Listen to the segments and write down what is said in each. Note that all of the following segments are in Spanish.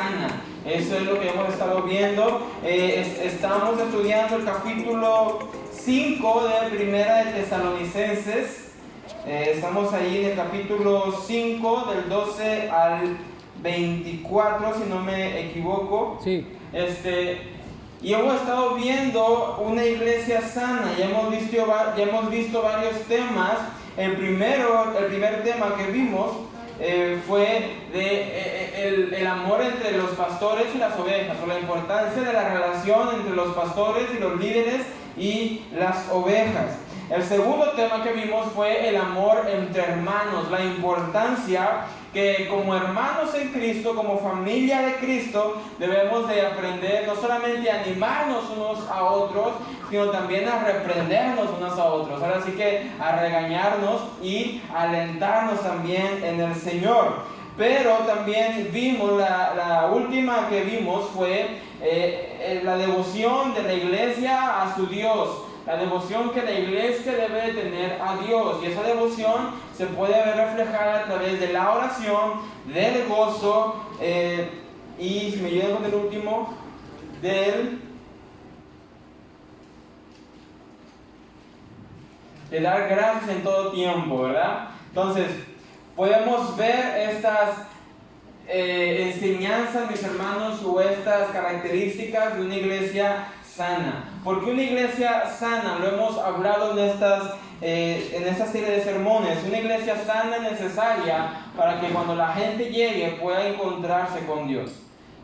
sana. Eso es lo que hemos estado viendo. Estamos estudiando el capítulo 5 de Primera de Tesalonicenses. Estamos ahí en el capítulo 5, del 12 al 24, si no me equivoco. Sí. Y hemos estado viendo una iglesia sana. Ya hemos visto varios temas. El primer tema que vimos fue el amor entre los pastores y las ovejas, o la importancia de la relación entre los pastores y los líderes y las ovejas. El segundo tema que vimos fue el amor entre hermanos, la importancia que como hermanos en Cristo, como familia de Cristo, debemos de aprender no solamente a animarnos unos a otros, sino también a reprendernos unos a otros. Ahora sí que a regañarnos y alentarnos también en el Señor. Pero también vimos, la última que vimos fue la devoción de la iglesia a su Dios. La devoción que la iglesia debe de tener a Dios. Y esa devoción se puede ver reflejada a través de la oración, del gozo, y si me ayudan con el último, de dar gracias en todo tiempo, ¿verdad? Entonces, podemos ver estas enseñanzas, mis hermanos, o estas características de una iglesia sana. Porque una iglesia sana, lo hemos hablado en esta serie de sermones, una iglesia sana es necesaria para que cuando la gente llegue pueda encontrarse con Dios.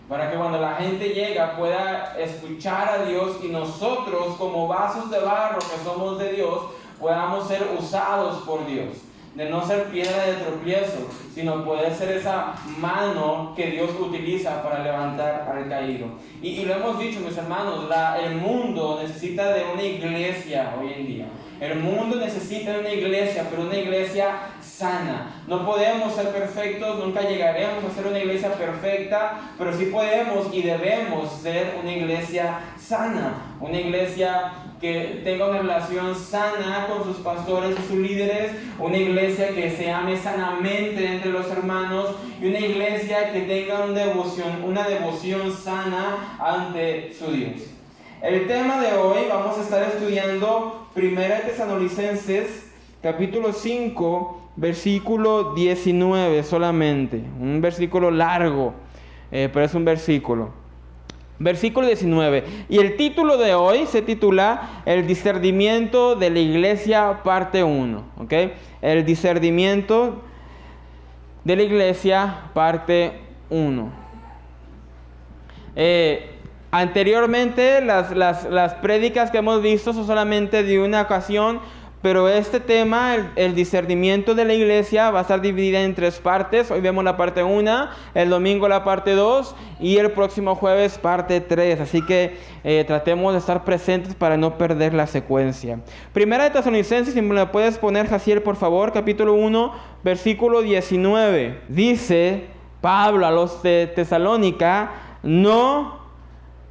Para que cuando la gente llega pueda escuchar a Dios y nosotros como vasos de barro que somos de Dios podamos ser usados por Dios. De no ser piedra de tropiezo, sino poder ser esa mano que Dios utiliza para levantar al caído. Y lo hemos dicho, mis hermanos, el mundo necesita de una iglesia hoy en día. El mundo necesita de una iglesia, pero una iglesia sana. No podemos ser perfectos, nunca llegaremos a ser una iglesia perfecta, pero sí podemos y debemos ser una iglesia sana. Una iglesia que tenga una relación sana con sus pastores y sus líderes, una iglesia que se ame sanamente entre los hermanos y una iglesia que tenga una devoción sana ante su Dios. El tema de hoy vamos a estar estudiando 1 Tesalonicenses capítulo 5 versículo 19 solamente, un versículo largo, pero es un versículo. Versículo 19. Y el título de hoy se titula El discernimiento de la iglesia, parte 1. ¿Ok? El discernimiento de la iglesia, parte 1. Anteriormente, las prédicas que hemos visto son solamente de una ocasión. Pero este tema, el discernimiento de la iglesia, va a estar dividida en 3 partes. Hoy vemos la parte 1, el domingo la parte 2 y el próximo jueves parte 3. Así que tratemos de estar presentes para no perder la secuencia. Primera de Tesalonicenses, si me la puedes poner, Jaciel, por favor, capítulo 1, versículo 19. Dice Pablo a los de Tesalónica: no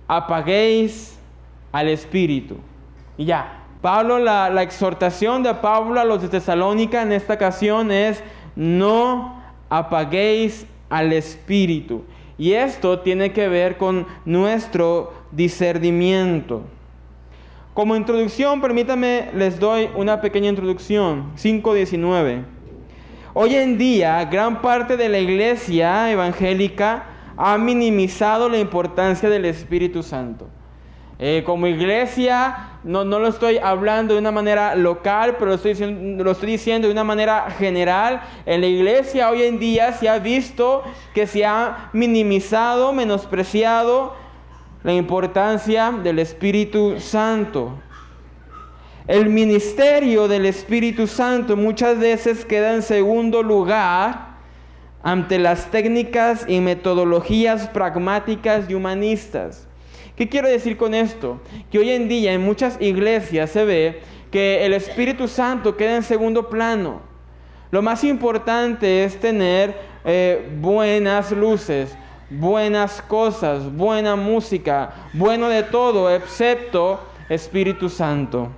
apaguéis al espíritu. Y ya. Pablo, la exhortación de Pablo a los de Tesalónica en esta ocasión es: no apaguéis al espíritu. Y esto tiene que ver con nuestro discernimiento. Como introducción, permítanme, les doy una pequeña introducción. 5:19. Hoy en día, gran parte de la iglesia evangélica ha minimizado la importancia del Espíritu Santo. Como iglesia, no lo estoy hablando de una manera local, pero lo estoy diciendo de una manera general. En la iglesia hoy en día se ha visto que se ha minimizado, menospreciado la importancia del Espíritu Santo. El ministerio del Espíritu Santo muchas veces queda en segundo lugar ante las técnicas y metodologías pragmáticas y humanistas. ¿Qué quiero decir con esto? Que hoy en día en muchas iglesias se ve que el Espíritu Santo queda en segundo plano. Lo más importante es tener buenas luces, buenas cosas, buena música, bueno de todo, excepto Espíritu Santo.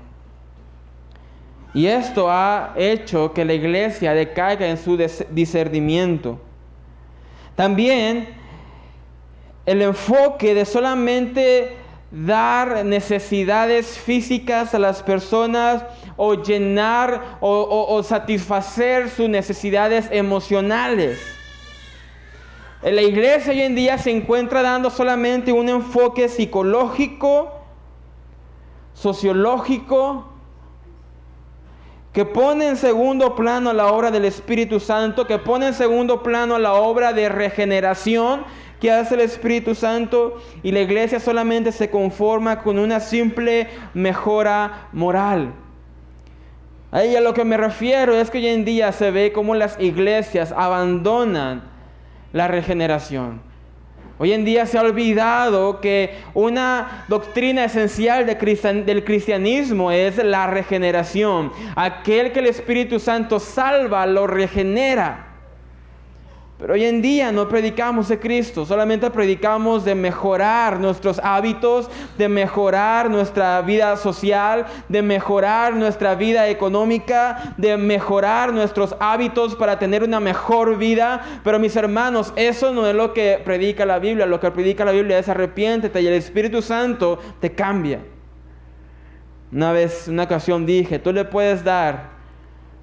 Y esto ha hecho que la iglesia decaiga en su discernimiento. También el enfoque de solamente dar necesidades físicas a las personas o llenar o satisfacer sus necesidades emocionales. En la iglesia hoy en día se encuentra dando solamente un enfoque psicológico, sociológico, que pone en segundo plano la obra del Espíritu Santo, que pone en segundo plano la obra de regeneración que hace el Espíritu Santo, y la iglesia solamente se conforma con una simple mejora moral. A lo que me refiero es que hoy en día se ve como las iglesias abandonan la regeneración. Hoy en día se ha olvidado que una doctrina esencial del cristianismo es la regeneración. Aquel que el Espíritu Santo salva, lo regenera. Pero hoy en día no predicamos de Cristo, solamente predicamos de mejorar nuestros hábitos, de mejorar nuestra vida social, de mejorar nuestra vida económica, de mejorar nuestros hábitos para tener una mejor vida. Pero mis hermanos, eso no es lo que predica la Biblia. Lo que predica la Biblia es arrepiéntete y el Espíritu Santo te cambia. Una ocasión dije, tú le puedes dar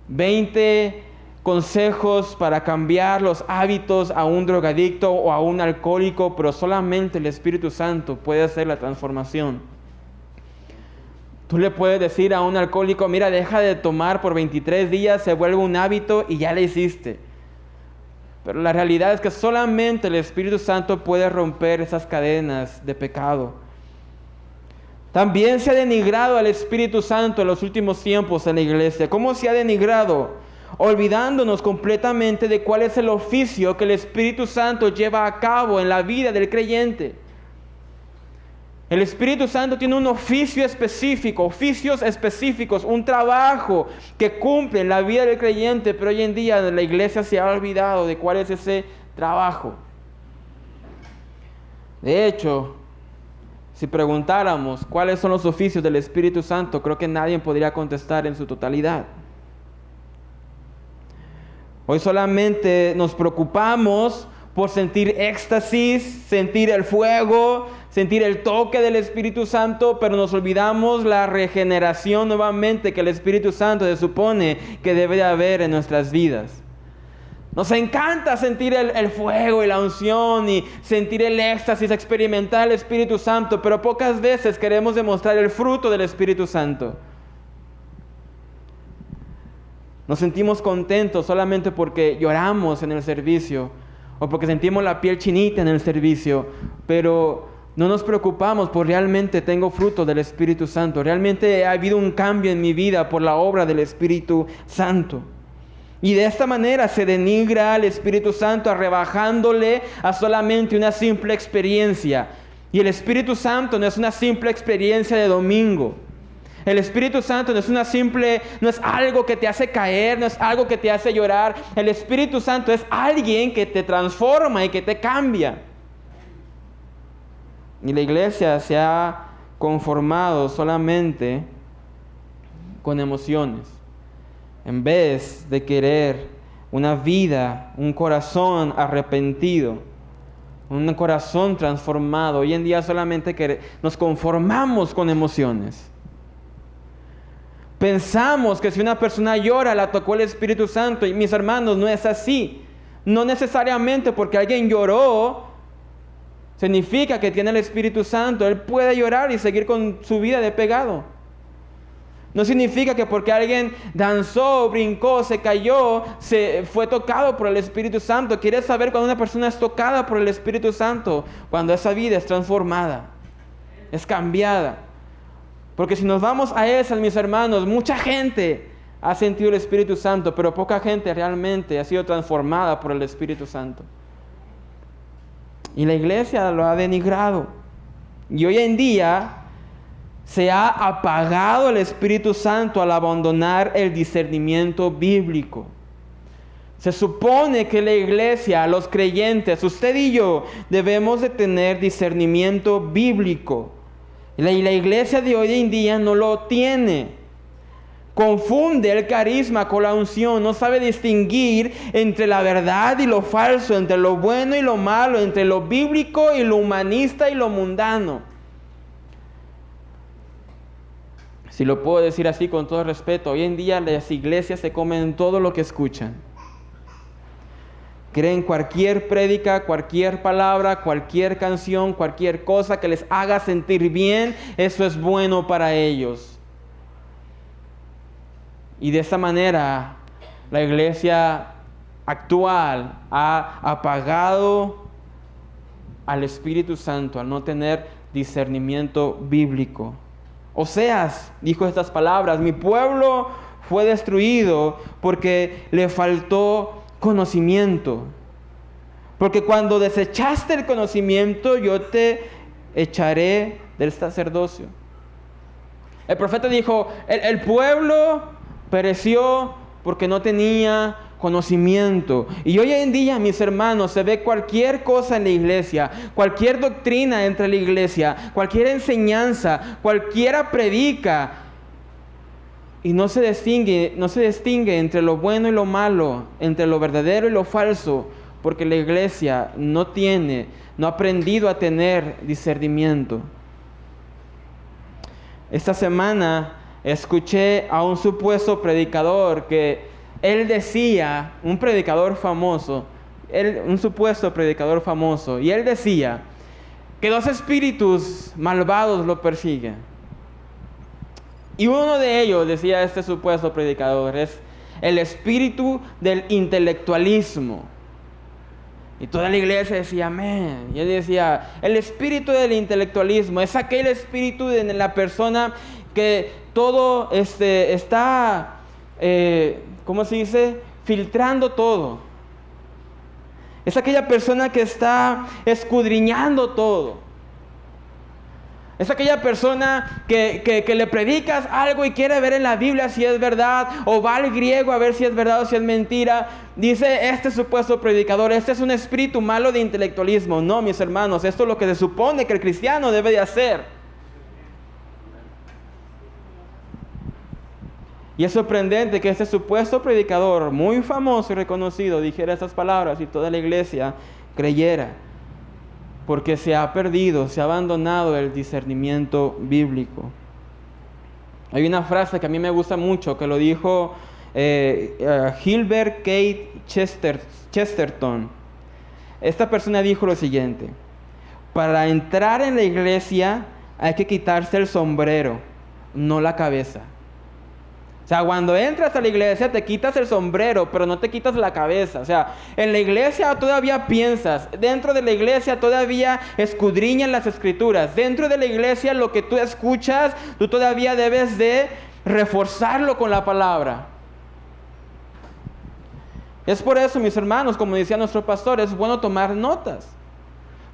20 consejos para cambiar los hábitos a un drogadicto o a un alcohólico, pero solamente el Espíritu Santo puede hacer la transformación. Tú le puedes decir a un alcohólico, mira, deja de tomar por 23 días, se vuelve un hábito y ya le hiciste. Pero la realidad es que solamente el Espíritu Santo puede romper esas cadenas de pecado. También se ha denigrado al Espíritu Santo en los últimos tiempos en la iglesia. ¿Cómo se ha denigrado? Olvidándonos completamente de cuál es el oficio que el Espíritu Santo lleva a cabo en la vida del creyente. El Espíritu Santo tiene un oficio específico, oficios específicos, un trabajo que cumple en la vida del creyente, pero hoy en día la iglesia se ha olvidado de cuál es ese trabajo. De hecho, si preguntáramos cuáles son los oficios del Espíritu Santo, creo que nadie podría contestar en su totalidad. Hoy solamente nos preocupamos por sentir éxtasis, sentir el fuego, sentir el toque del Espíritu Santo, pero nos olvidamos la regeneración nuevamente que el Espíritu Santo se supone que debe de haber en nuestras vidas. Nos encanta sentir el fuego y la unción y sentir el éxtasis, experimentar el Espíritu Santo, pero pocas veces queremos demostrar el fruto del Espíritu Santo. Nos sentimos contentos solamente porque lloramos en el servicio o porque sentimos la piel chinita en el servicio, pero no nos preocupamos por realmente tengo fruto del Espíritu Santo. Realmente ha habido un cambio en mi vida por la obra del Espíritu Santo. Y de esta manera se denigra al Espíritu Santo, rebajándole a solamente una simple experiencia. Y el Espíritu Santo no es una simple experiencia de domingo. El Espíritu Santo no es algo que te hace caer, no es algo que te hace llorar. El Espíritu Santo es alguien que te transforma y que te cambia. Y la iglesia se ha conformado solamente con emociones, en vez de querer una vida, un corazón arrepentido, un corazón transformado. Hoy en día solamente nos conformamos con emociones. Pensamos que si una persona llora, la tocó el Espíritu Santo. Y mis hermanos, no es así. No necesariamente porque alguien lloró significa que tiene el Espíritu Santo. Él puede llorar y seguir con su vida de pecado. No significa que porque alguien danzó, brincó, se cayó, fue tocado por el Espíritu Santo. ¿Quieres saber cuando una persona es tocada por el Espíritu Santo? Cuando esa vida es transformada, es cambiada. Porque si nos vamos a esas, mis hermanos, mucha gente ha sentido el Espíritu Santo, pero poca gente realmente ha sido transformada por el Espíritu Santo. Y la iglesia lo ha denigrado. Y hoy en día se ha apagado el Espíritu Santo al abandonar el discernimiento bíblico. Se supone que la iglesia, los creyentes, usted y yo, debemos de tener discernimiento bíblico. Y la iglesia de hoy en día no lo tiene. Confunde el carisma con la unción. No sabe distinguir entre la verdad y lo falso, entre lo bueno y lo malo, entre lo bíblico y lo humanista y lo mundano. Si lo puedo decir así con todo respeto, hoy en día las iglesias se comen todo lo que escuchan. Creen cualquier prédica, cualquier palabra, cualquier canción, cualquier cosa que les haga sentir bien, eso es bueno para ellos. Y de esa manera la iglesia actual ha apagado al Espíritu Santo al no tener discernimiento bíblico. Oseas dijo estas palabras: mi pueblo fue destruido porque le faltó conocimiento. Porque cuando desechaste el conocimiento, yo te echaré del sacerdocio. El profeta dijo: el pueblo pereció porque no tenía conocimiento. Y hoy en día, mis hermanos, se ve cualquier cosa en la iglesia, cualquier doctrina entre la iglesia, cualquier enseñanza, cualquiera predica, y no se distingue entre lo bueno y lo malo, entre lo verdadero y lo falso, porque la iglesia no ha aprendido a tener discernimiento. Esta semana escuché a un supuesto predicador que él decía, un supuesto predicador famoso, y él decía que 2 espíritus malvados lo persiguen. Y uno de ellos, decía este supuesto predicador, es el espíritu del intelectualismo. Y toda la iglesia decía amén. Y él decía, el espíritu del intelectualismo es aquel espíritu de la persona que todo está, ¿cómo se dice? Filtrando todo. Es aquella persona que está escudriñando todo. Es aquella persona que le predicas algo y quiere ver en la Biblia si es verdad, o va al griego a ver si es verdad o si es mentira. Dice este supuesto predicador, este es un espíritu malo de intelectualismo. No, mis hermanos, esto es lo que se supone que el cristiano debe de hacer. Y es sorprendente que este supuesto predicador, muy famoso y reconocido, dijera estas palabras y toda la iglesia creyera. Porque se ha perdido, se ha abandonado el discernimiento bíblico. Hay una frase que a mí me gusta mucho, que lo dijo Gilbert K. Chesterton. Esta persona dijo lo siguiente: para entrar en la iglesia hay que quitarse el sombrero, no la cabeza. O sea, cuando entras a la iglesia te quitas el sombrero, pero no te quitas la cabeza. O sea, en la iglesia todavía piensas, dentro de la iglesia todavía escudriñas las escrituras. Dentro de la iglesia lo que tú escuchas, tú todavía debes de reforzarlo con la palabra. Es por eso, mis hermanos, como decía nuestro pastor, es bueno tomar notas.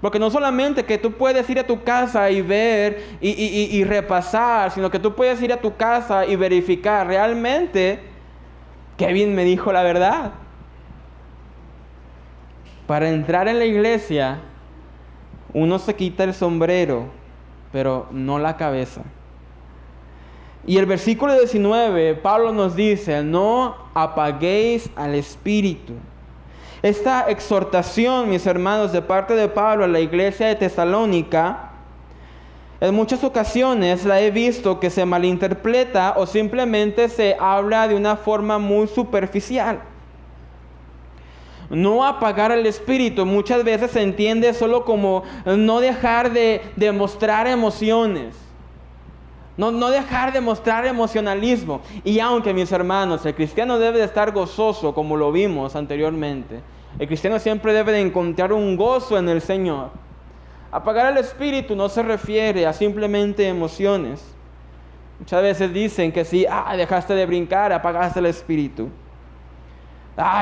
Porque no solamente que tú puedes ir a tu casa y ver y repasar, sino que tú puedes ir a tu casa y verificar realmente Kevin me dijo la verdad. Para entrar en la iglesia, uno se quita el sombrero, pero no la cabeza. Y el versículo 19, Pablo nos dice: no apaguéis al espíritu. Esta exhortación, mis hermanos, de parte de Pablo a la iglesia de Tesalónica, en muchas ocasiones la he visto que se malinterpreta o simplemente se habla de una forma muy superficial. No apagar el espíritu muchas veces se entiende solo como no dejar de mostrar emociones. No dejar de mostrar emocionalismo. Y aunque, mis hermanos, el cristiano debe de estar gozoso, como lo vimos anteriormente, el cristiano siempre debe de encontrar un gozo en el Señor. Apagar el espíritu no se refiere a simplemente emociones. Muchas veces dicen que si dejaste de brincar, apagaste el espíritu.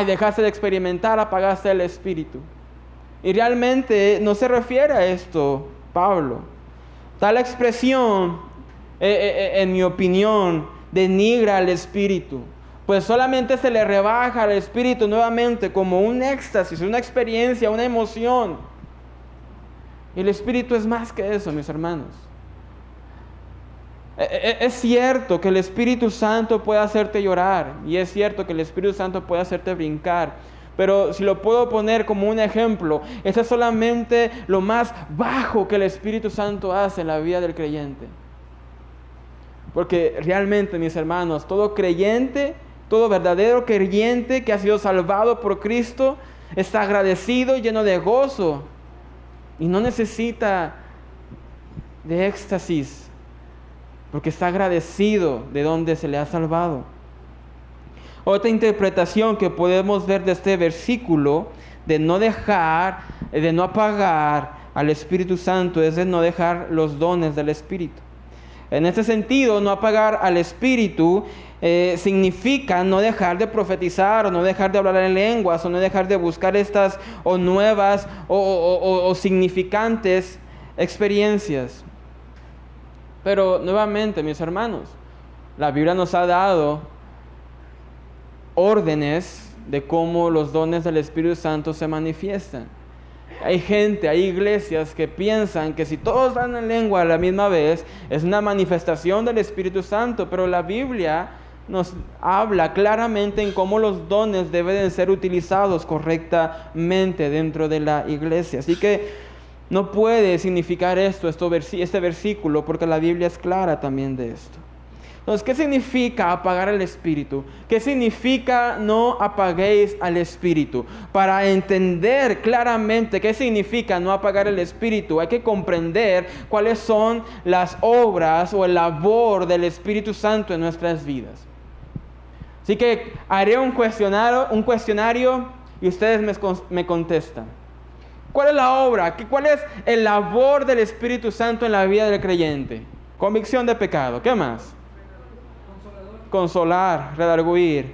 Dejaste de experimentar, apagaste el espíritu. Y realmente no se refiere a esto, Pablo. Tal expresión, en mi opinión, denigra al espíritu, pues solamente se le rebaja al espíritu nuevamente como un éxtasis, una experiencia, una emoción. Y el espíritu es más que eso, mis hermanos. Es cierto que el Espíritu Santo puede hacerte llorar y es cierto que el Espíritu Santo puede hacerte brincar, pero si lo puedo poner como un ejemplo, eso es solamente lo más bajo que el Espíritu Santo hace en la vida del creyente. Porque realmente, mis hermanos, todo creyente, todo verdadero creyente que ha sido salvado por Cristo, está agradecido y lleno de gozo y no necesita de éxtasis, porque está agradecido de donde se le ha salvado. Otra interpretación que podemos ver de este versículo, de no apagar al Espíritu Santo, es de no dejar los dones del Espíritu. En este sentido, no apagar al Espíritu significa no dejar de profetizar, o no dejar de hablar en lenguas, o no dejar de buscar estas o nuevas o significantes experiencias. Pero nuevamente, mis hermanos, la Biblia nos ha dado órdenes de cómo los dones del Espíritu Santo se manifiestan. Hay gente, hay iglesias que piensan que si todos hablan en lengua a la misma vez, es una manifestación del Espíritu Santo, pero la Biblia nos habla claramente en cómo los dones deben ser utilizados correctamente dentro de la iglesia. Así que no puede significar este versículo, porque la Biblia es clara también de esto. Entonces, ¿qué significa apagar el Espíritu? ¿Qué significa no apaguéis al Espíritu? Para entender claramente qué significa no apagar el Espíritu, hay que comprender cuáles son las obras o el labor del Espíritu Santo en nuestras vidas. Así que haré un cuestionario y ustedes me contestan. ¿Cuál es la obra? ¿Cuál es el labor del Espíritu Santo en la vida del creyente? Convicción de pecado. ¿Qué más? Consolar, redarguir.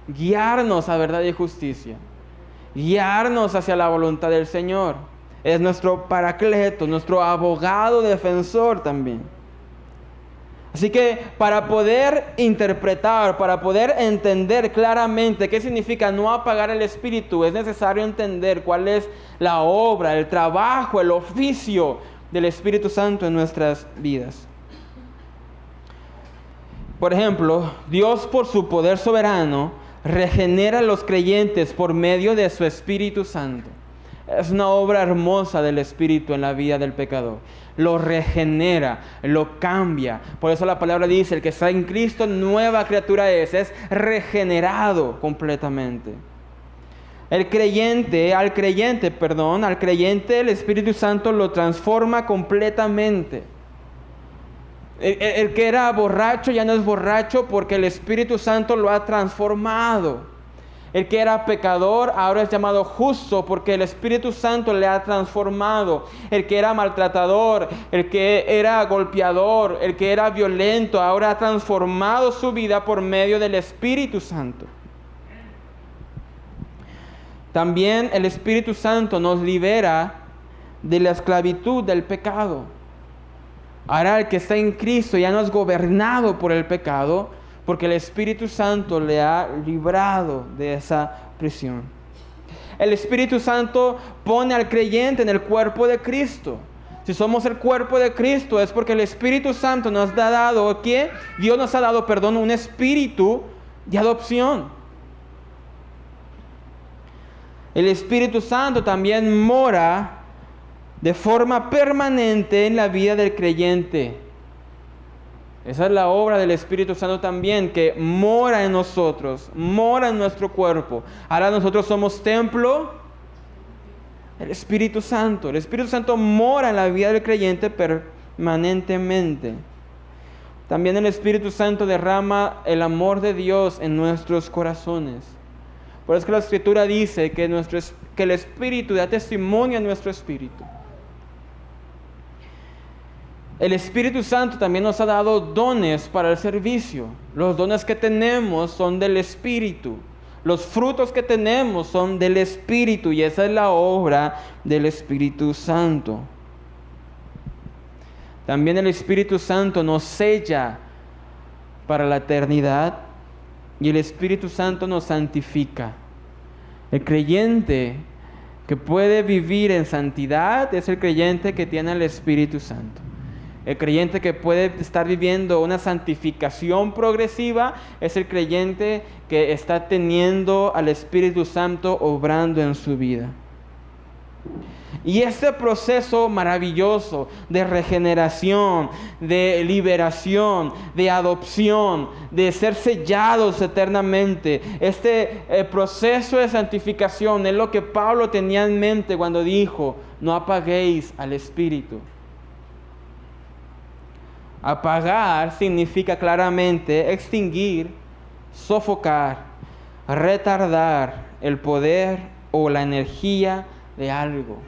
Guiarnos a verdad y justicia. Guiarnos hacia la voluntad del Señor. Es nuestro paracleto, nuestro abogado defensor también. Así que para poder interpretar, para poder entender claramente qué significa no apagar el Espíritu, es necesario entender cuál es la obra, el trabajo, el oficio del Espíritu Santo en nuestras vidas. Por ejemplo, Dios, por su poder soberano, regenera a los creyentes por medio de su Espíritu Santo. Es una obra hermosa del Espíritu en la vida del pecador. Lo regenera, lo cambia. Por eso la palabra dice, el que está en Cristo, nueva criatura es regenerado completamente. Al creyente, el Espíritu Santo lo transforma completamente. El que era borracho ya no es borracho porque el Espíritu Santo lo ha transformado. El que era pecador ahora es llamado justo porque el Espíritu Santo le ha transformado. El que era maltratador, el que era golpeador, el que era violento, ahora ha transformado su vida por medio del Espíritu Santo. También el Espíritu Santo nos libera de la esclavitud del pecado. Ahora el que está en Cristo ya no es gobernado por el pecado, porque el Espíritu Santo le ha librado de esa prisión. El Espíritu Santo pone al creyente en el cuerpo de Cristo. Si somos el cuerpo de Cristo es porque el Espíritu Santo nos ha dado, ¿qué? Dios nos ha dado, un espíritu de adopción. El Espíritu Santo también mora de forma permanente en la vida del creyente. Esa es la obra del Espíritu Santo también, que mora en nosotros, mora en nuestro cuerpo. Ahora nosotros somos templo del Espíritu Santo. El Espíritu Santo mora en la vida del creyente permanentemente. También el Espíritu Santo derrama el amor de Dios en nuestros corazones. Por eso es que la Escritura dice que el Espíritu da testimonio a nuestro espíritu. El Espíritu Santo también nos ha dado dones para el servicio. Los dones que tenemos son del Espíritu. Los frutos que tenemos son del Espíritu y esa es la obra del Espíritu Santo. También el Espíritu Santo nos sella para la eternidad y el Espíritu Santo nos santifica. El creyente que puede vivir en santidad es el creyente que tiene el Espíritu Santo. El creyente que puede estar viviendo una santificación progresiva es el creyente que está teniendo al Espíritu Santo obrando en su vida. Y este proceso maravilloso de regeneración, de liberación, de adopción, de ser sellados eternamente, este proceso de santificación es lo que Pablo tenía en mente cuando dijo: no apaguéis al Espíritu. Apagar significa claramente extinguir, sofocar, retardar el poder o la energía de algo.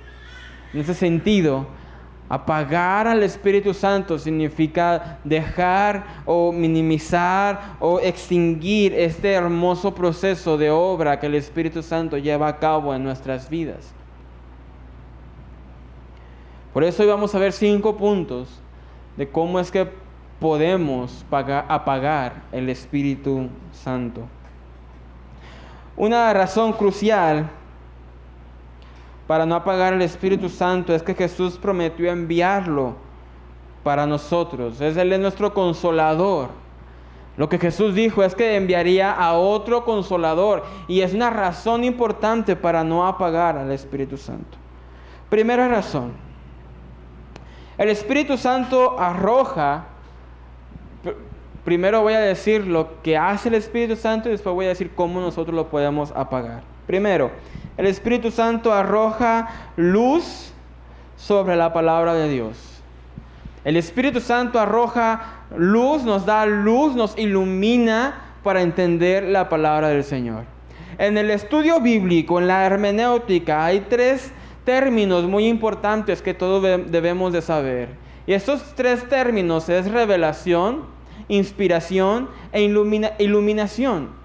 En ese sentido, apagar al Espíritu Santo significa dejar o minimizar o extinguir este hermoso proceso de obra que el Espíritu Santo lleva a cabo en nuestras vidas. Por eso hoy vamos a ver 5 puntos de cómo es que podemos apagar el Espíritu Santo. Una razón crucial para no apagar el Espíritu Santo es que Jesús prometió enviarlo para nosotros. Él es nuestro consolador. Lo que Jesús dijo es que enviaría a otro consolador, y es una razón importante para no apagar al Espíritu Santo. Primera razón: el Espíritu Santo arroja. Primero voy a decir lo que hace el Espíritu Santo y después voy a decir cómo nosotros lo podemos apagar. Primero, el Espíritu Santo arroja luz sobre la palabra de Dios. El Espíritu Santo arroja luz, nos da luz, nos ilumina para entender la palabra del Señor. En el estudio bíblico, en la hermenéutica, hay 3 términos muy importantes que todos debemos de saber. Y estos 3 términos es revelación, inspiración e iluminación.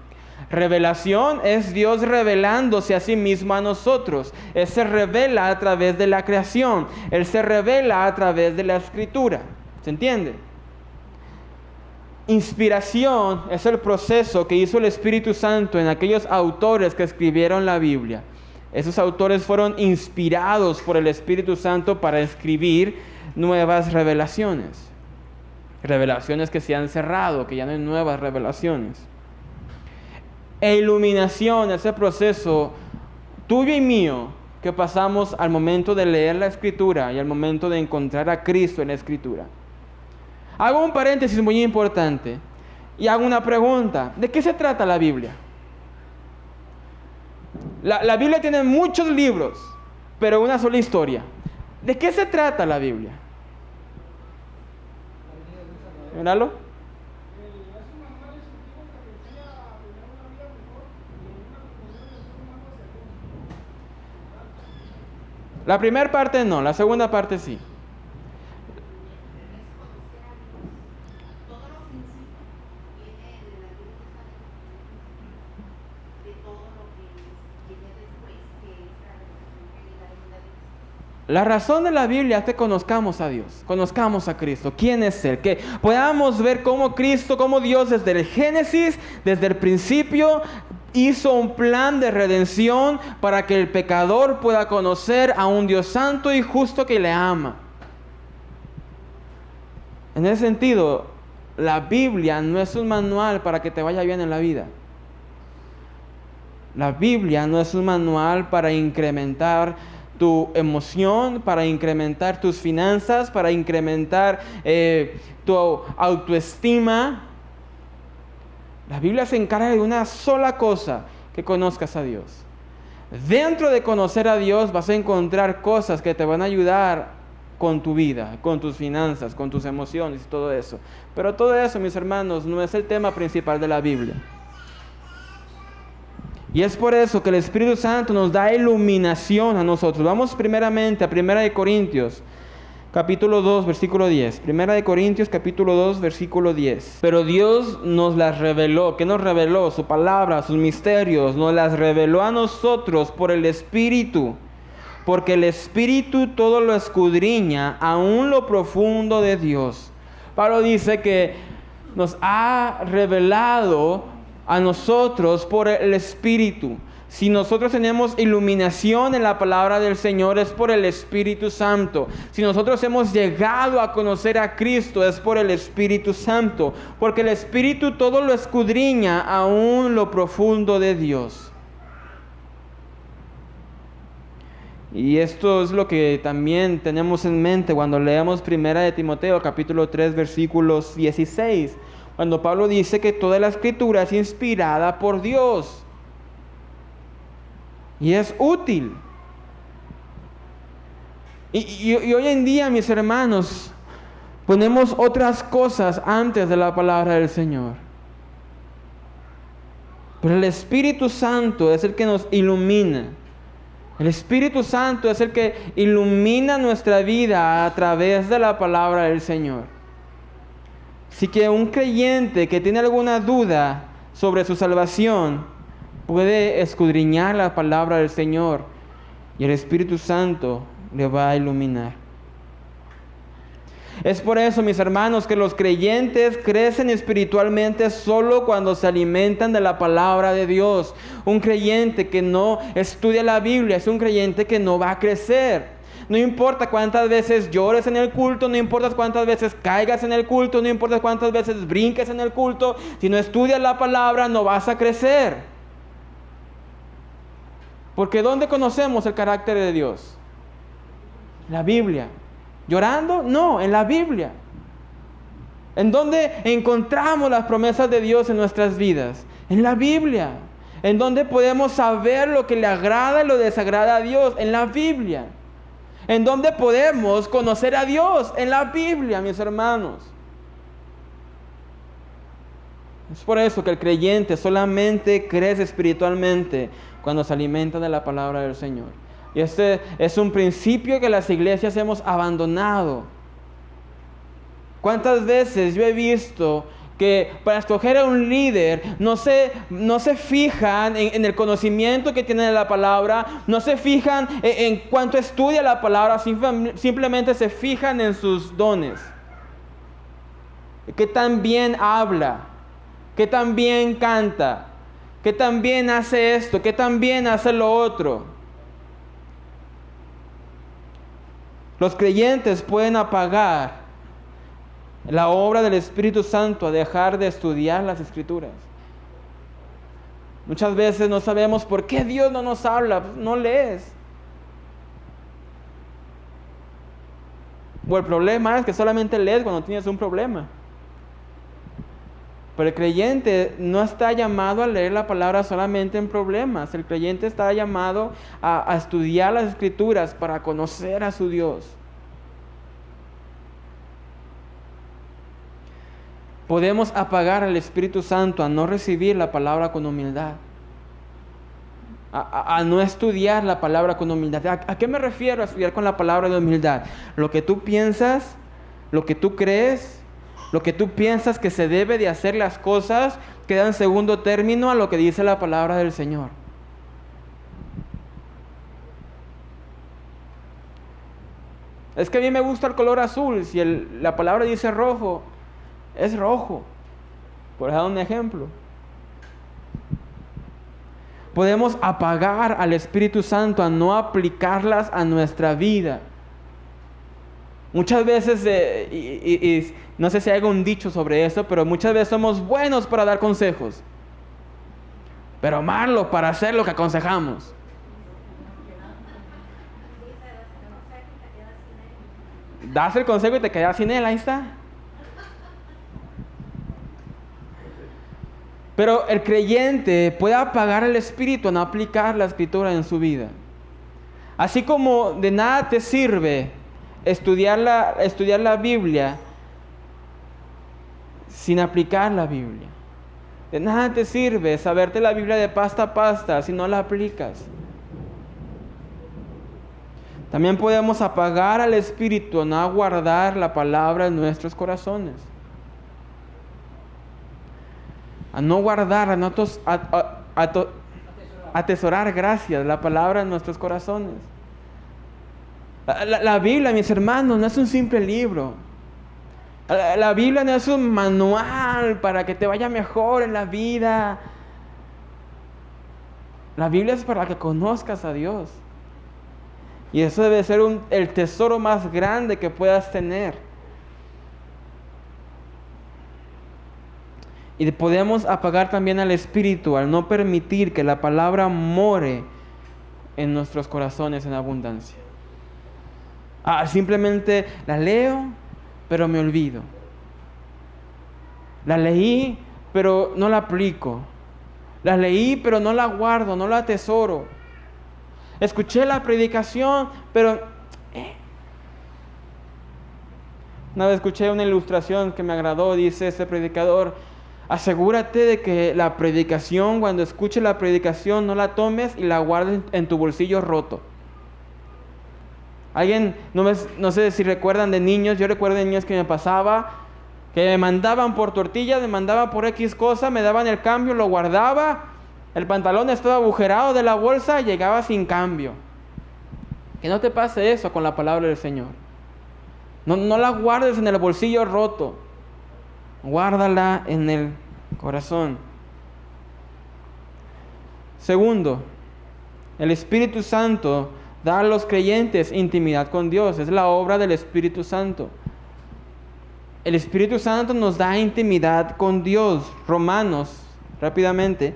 Revelación es Dios revelándose a sí mismo a nosotros. Él se revela a través de la creación. Él se revela a través de la Escritura. ¿Se entiende? Inspiración es el proceso que hizo el Espíritu Santo en aquellos autores que escribieron la Biblia. Esos autores fueron inspirados por el Espíritu Santo para escribir nuevas revelaciones. Revelaciones que se han cerrado, que ya no hay nuevas revelaciones. E iluminación, ese proceso tuyo y mío que pasamos al momento de leer la Escritura y al momento de encontrar a Cristo en la Escritura. Hago un paréntesis muy importante y hago una pregunta: ¿de qué se trata la Biblia? La Biblia tiene muchos libros, pero una sola historia. ¿De qué se trata la Biblia? Míralo. La primera parte no, la segunda parte sí. La razón de la Biblia es que conozcamos a Dios, conozcamos a Cristo, quién es Él, que podamos ver cómo Cristo, cómo Dios desde el Génesis, desde el principio, hizo un plan de redención para que el pecador pueda conocer a un Dios santo y justo que le ama. En ese sentido, la Biblia no es un manual para que te vaya bien en la vida. La Biblia no es un manual para incrementar tu emoción, para incrementar tus finanzas, para incrementar tu autoestima. La Biblia se encarga de una sola cosa: que conozcas a Dios. Dentro de conocer a Dios vas a encontrar cosas que te van a ayudar con tu vida, con tus finanzas, con tus emociones y todo eso. Pero todo eso, mis hermanos, no es el tema principal de la Biblia. Y es por eso que el Espíritu Santo nos da iluminación a nosotros. Vamos primeramente a 1 Corintios, capítulo 2, versículo 10. 1 Corintios, capítulo 2, versículo 10. Pero Dios nos las reveló. ¿Qué nos reveló? Su palabra, sus misterios. Nos las reveló a nosotros por el Espíritu. Porque el Espíritu todo lo escudriña, aún lo profundo de Dios. Pablo dice que nos ha revelado a nosotros por el Espíritu. Si nosotros tenemos iluminación en la palabra del Señor, es por el Espíritu Santo. Si nosotros hemos llegado a conocer a Cristo, es por el Espíritu Santo. Porque el Espíritu todo lo escudriña, aún lo profundo de Dios. Y esto es lo que también tenemos en mente cuando leemos 1 de Timoteo, capítulo 3, versículos 16. Cuando Pablo dice que toda la Escritura es inspirada por Dios. Y es útil. Y hoy en día, mis hermanos, ponemos otras cosas antes de la palabra del Señor. Pero el Espíritu Santo es el que nos ilumina. El Espíritu Santo es el que ilumina nuestra vida a través de la palabra del Señor. Así que un creyente que tiene alguna duda sobre su salvación puede escudriñar la palabra del Señor y el Espíritu Santo le va a iluminar. Es por eso, mis hermanos, que los creyentes crecen espiritualmente solo cuando se alimentan de la palabra de Dios. Un creyente que no estudia la Biblia es un creyente que no va a crecer. No importa cuántas veces llores en el culto, no importa cuántas veces caigas en el culto, no importa cuántas veces brinques en el culto, si no estudias la palabra no vas a crecer. Porque ¿dónde conocemos el carácter de Dios? La Biblia. ¿Llorando? No, en la Biblia. ¿En dónde encontramos las promesas de Dios en nuestras vidas? En la Biblia. ¿En dónde podemos saber lo que le agrada y lo desagrada a Dios? En la Biblia. ¿En dónde podemos conocer a Dios? En la Biblia, mis hermanos. Es por eso que el creyente solamente crece espiritualmente cuando se alimenta de la palabra del Señor. Y este es un principio que las iglesias hemos abandonado. ¿Cuántas veces yo he visto que para escoger a un líder no se fijan en el conocimiento que tiene de la palabra, no se fijan en cuánto estudia la palabra, simplemente se fijan en sus dones? ¿Qué tan bien habla? ¿Qué tan bien canta? ¿Qué tan bien hace esto? ¿Qué tan bien hace lo otro? Los creyentes pueden apagar la obra del Espíritu Santo a dejar de estudiar las Escrituras. Muchas veces no sabemos por qué Dios no nos habla, no lees. O el problema es que solamente lees cuando tienes un problema. Pero el creyente no está llamado a leer la palabra solamente en problemas. El creyente está llamado a estudiar las Escrituras para conocer a su Dios. Podemos apagar al Espíritu Santo a no recibir la palabra con humildad. A no estudiar la palabra con humildad. ¿A qué me refiero a estudiar con la palabra de humildad? Lo que tú piensas, lo que tú crees, lo que tú piensas que se debe de hacer las cosas, queda en segundo término a lo que dice la palabra del Señor. Es que a mí me gusta el color azul. Si la palabra dice rojo, es rojo. Por dar un ejemplo. Podemos apagar al Espíritu Santo a no aplicarlas a nuestra vida. Muchas veces, y no sé si hay un dicho sobre eso, pero muchas veces somos buenos para dar consejos, pero malos para hacer lo que aconsejamos. Das el consejo y te quedas sin él, ahí está. Pero el creyente puede apagar el Espíritu a no aplicar la Escritura en su vida. Así como de nada te sirve estudiar la Biblia sin aplicar la Biblia. De nada te sirve saberte la Biblia de pasta a pasta si no la aplicas. También podemos apagar al Espíritu a no guardar la palabra en nuestros corazones. A no guardar, a no atesorar, gracias, la palabra en nuestros corazones. La Biblia, mis hermanos, no es un simple libro. La Biblia no es un manual para que te vaya mejor en la vida. La Biblia es para que conozcas a Dios. Y eso debe ser el tesoro más grande que puedas tener. Y podemos apagar también al espíritu al no permitir que la palabra more en nuestros corazones en abundancia. Simplemente la leo, pero me olvido. La leí, pero no la aplico. La leí, pero no la guardo, no la atesoro. Escuché la predicación, pero... Una vez escuché una ilustración que me agradó, dice este predicador: asegúrate de que la predicación, cuando escuches la predicación, no la tomes y la guardes en tu bolsillo roto. Alguien, no sé si recuerdan de niños, yo recuerdo de niños que me pasaba, que me mandaban por tortillas, me mandaban por X cosa, me daban el cambio, lo guardaba, el pantalón estaba agujerado de la bolsa, llegaba sin cambio. Que no te pase eso con la palabra del Señor. No la guardes en el bolsillo roto, guárdala en el corazón. Segundo, el Espíritu Santo da a los creyentes intimidad con Dios. Es la obra del Espíritu Santo. El Espíritu Santo nos da intimidad con Dios. Romanos, rápidamente,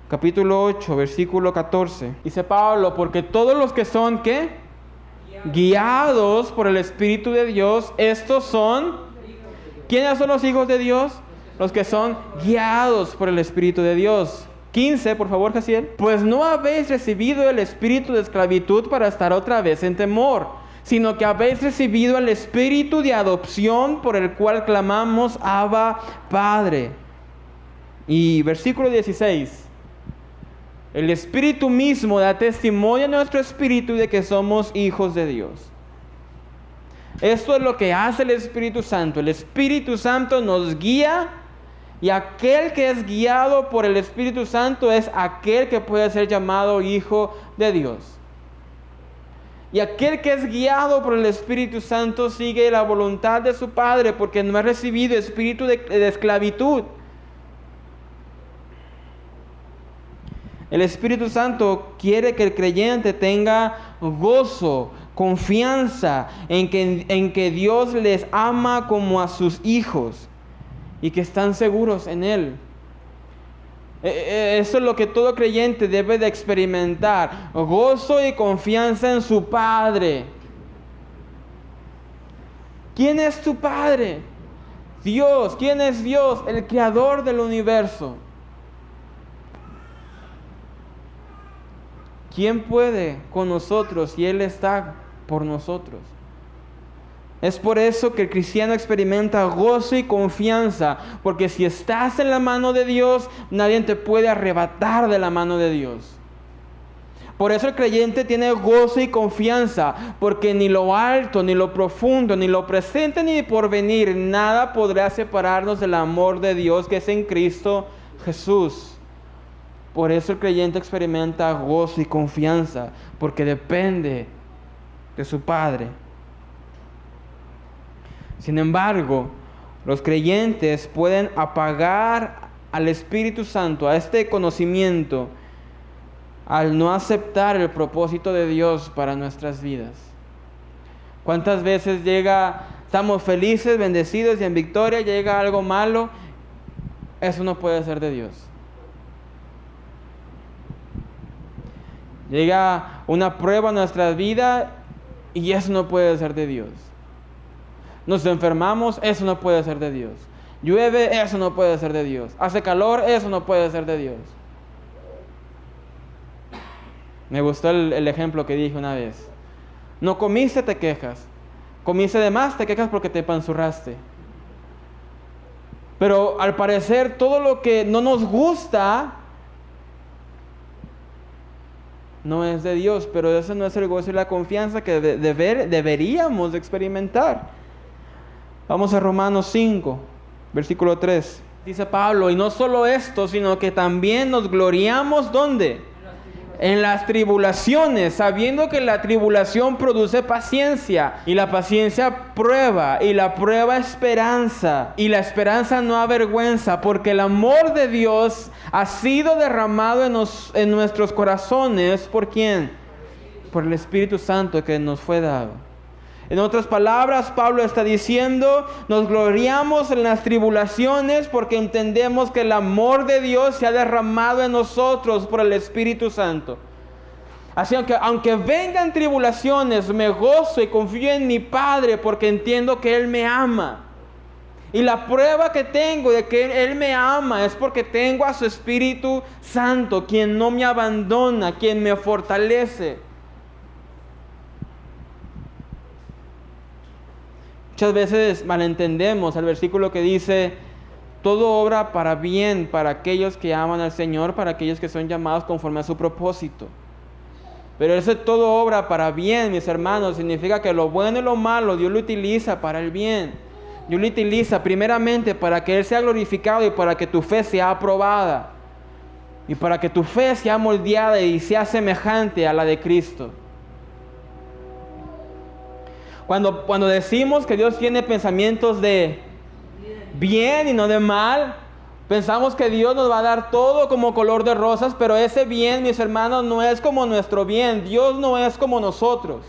capítulo 8, versículo 14. Dice Pablo: porque todos los que son, ¿qué? Guiados por el Espíritu de Dios, estos son... ¿Quiénes son los hijos de Dios? Los que son guiados por el Espíritu de Dios. 15, por favor, Jaciel. Pues no habéis recibido el espíritu de esclavitud para estar otra vez en temor, sino que habéis recibido el espíritu de adopción por el cual clamamos: Abba, Padre. Y versículo 16. El Espíritu mismo da testimonio a nuestro espíritu de que somos hijos de Dios. Esto es lo que hace el Espíritu Santo. El Espíritu Santo nos guía, y aquel que es guiado por el Espíritu Santo es aquel que puede ser llamado hijo de Dios. Y aquel que es guiado por el Espíritu Santo sigue la voluntad de su Padre, porque no ha recibido espíritu de esclavitud. El Espíritu Santo quiere que el creyente tenga gozo, confianza en que Dios les ama como a sus hijos y que están seguros en Él. Eso es lo que todo creyente debe de experimentar: gozo y confianza en su Padre. ¿Quién es tu Padre? Dios. ¿Quién es Dios? El creador del universo. ¿Quién puede con nosotros si Él está por nosotros? Es por eso que el cristiano experimenta gozo y confianza, porque si estás en la mano de Dios, nadie te puede arrebatar de la mano de Dios. Por eso el creyente tiene gozo y confianza, porque ni lo alto, ni lo profundo, ni lo presente, ni por venir, nada podrá separarnos del amor de Dios que es en Cristo Jesús. Por eso el creyente experimenta gozo y confianza, porque depende de su Padre. Sin embargo, los creyentes pueden apagar al Espíritu Santo, a este conocimiento, al no aceptar el propósito de Dios para nuestras vidas. ¿Cuántas veces estamos felices, bendecidos y en victoria, llega algo malo? Eso no puede ser de Dios. Llega una prueba a nuestra vida y eso no puede ser de Dios. Nos enfermamos, eso no puede ser de Dios. Llueve, eso no puede ser de Dios. Hace calor, eso no puede ser de Dios. Me gustó el ejemplo que dije una vez. No comiste, te quejas. Comiste de más, te quejas porque te panzurraste. Pero al parecer todo lo que no nos gusta no es de Dios, pero eso no es el gozo y la confianza que deberíamos experimentar. Vamos a Romanos 5, versículo 3. Dice Pablo: y no solo esto, sino que también nos gloriamos, ¿dónde? En las tribulaciones, sabiendo que la tribulación produce paciencia, y la paciencia prueba, y la prueba esperanza, y la esperanza no avergüenza, porque el amor de Dios ha sido derramado en nuestros corazones. ¿Por quién? Por el Espíritu Santo que nos fue dado. En otras palabras, Pablo está diciendo, nos gloriamos en las tribulaciones porque entendemos que el amor de Dios se ha derramado en nosotros por el Espíritu Santo. Así que aunque vengan tribulaciones, me gozo y confío en mi Padre porque entiendo que Él me ama. Y la prueba que tengo de que Él me ama es porque tengo a su Espíritu Santo, quien no me abandona, quien me fortalece. Muchas veces malentendemos el versículo que dice, todo obra para bien para aquellos que aman al Señor, para aquellos que son llamados conforme a su propósito. Pero ese todo obra para bien, mis hermanos, significa que lo bueno y lo malo Dios lo utiliza para el bien. Dios lo utiliza primeramente para que Él sea glorificado y para que tu fe sea aprobada. Y para que tu fe sea moldeada y sea semejante a la de Cristo. Cuando decimos que Dios tiene pensamientos de bien y no de mal, pensamos que Dios nos va a dar todo como color de rosas, pero ese bien, mis hermanos, no es como nuestro bien. Dios no es como nosotros.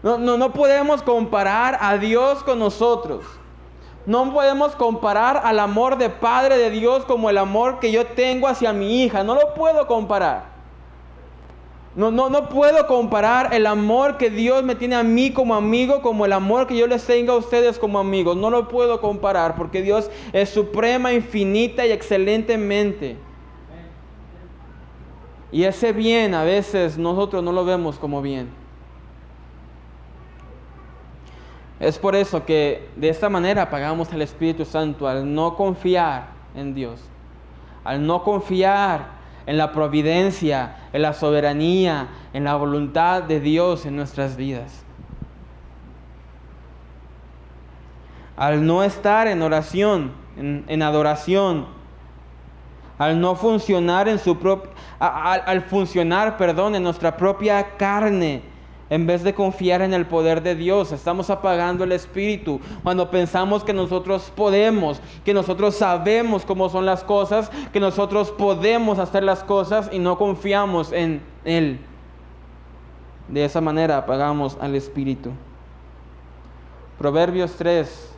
No podemos comparar a Dios con nosotros. No podemos comparar al amor de Padre de Dios como el amor que yo tengo hacia mi hija. No lo puedo comparar. No puedo comparar el amor que Dios me tiene a mí como amigo como el amor que yo les tengo a ustedes como amigos. No lo puedo comparar porque Dios es suprema, infinita y excelentemente. Y ese bien a veces nosotros no lo vemos como bien. Es por eso que de esta manera apagamos al Espíritu Santo, al no confiar en Dios, al no confiar en la providencia, en la soberanía, en la voluntad de Dios en nuestras vidas. Al no estar en oración, en adoración, al no funcionar en al funcionar en nuestra propia carne, en vez de confiar en el poder de Dios, estamos apagando el Espíritu. Cuando pensamos que nosotros podemos, que nosotros sabemos cómo son las cosas, que nosotros podemos hacer las cosas y no confiamos en Él. De esa manera apagamos al Espíritu. Proverbios 3,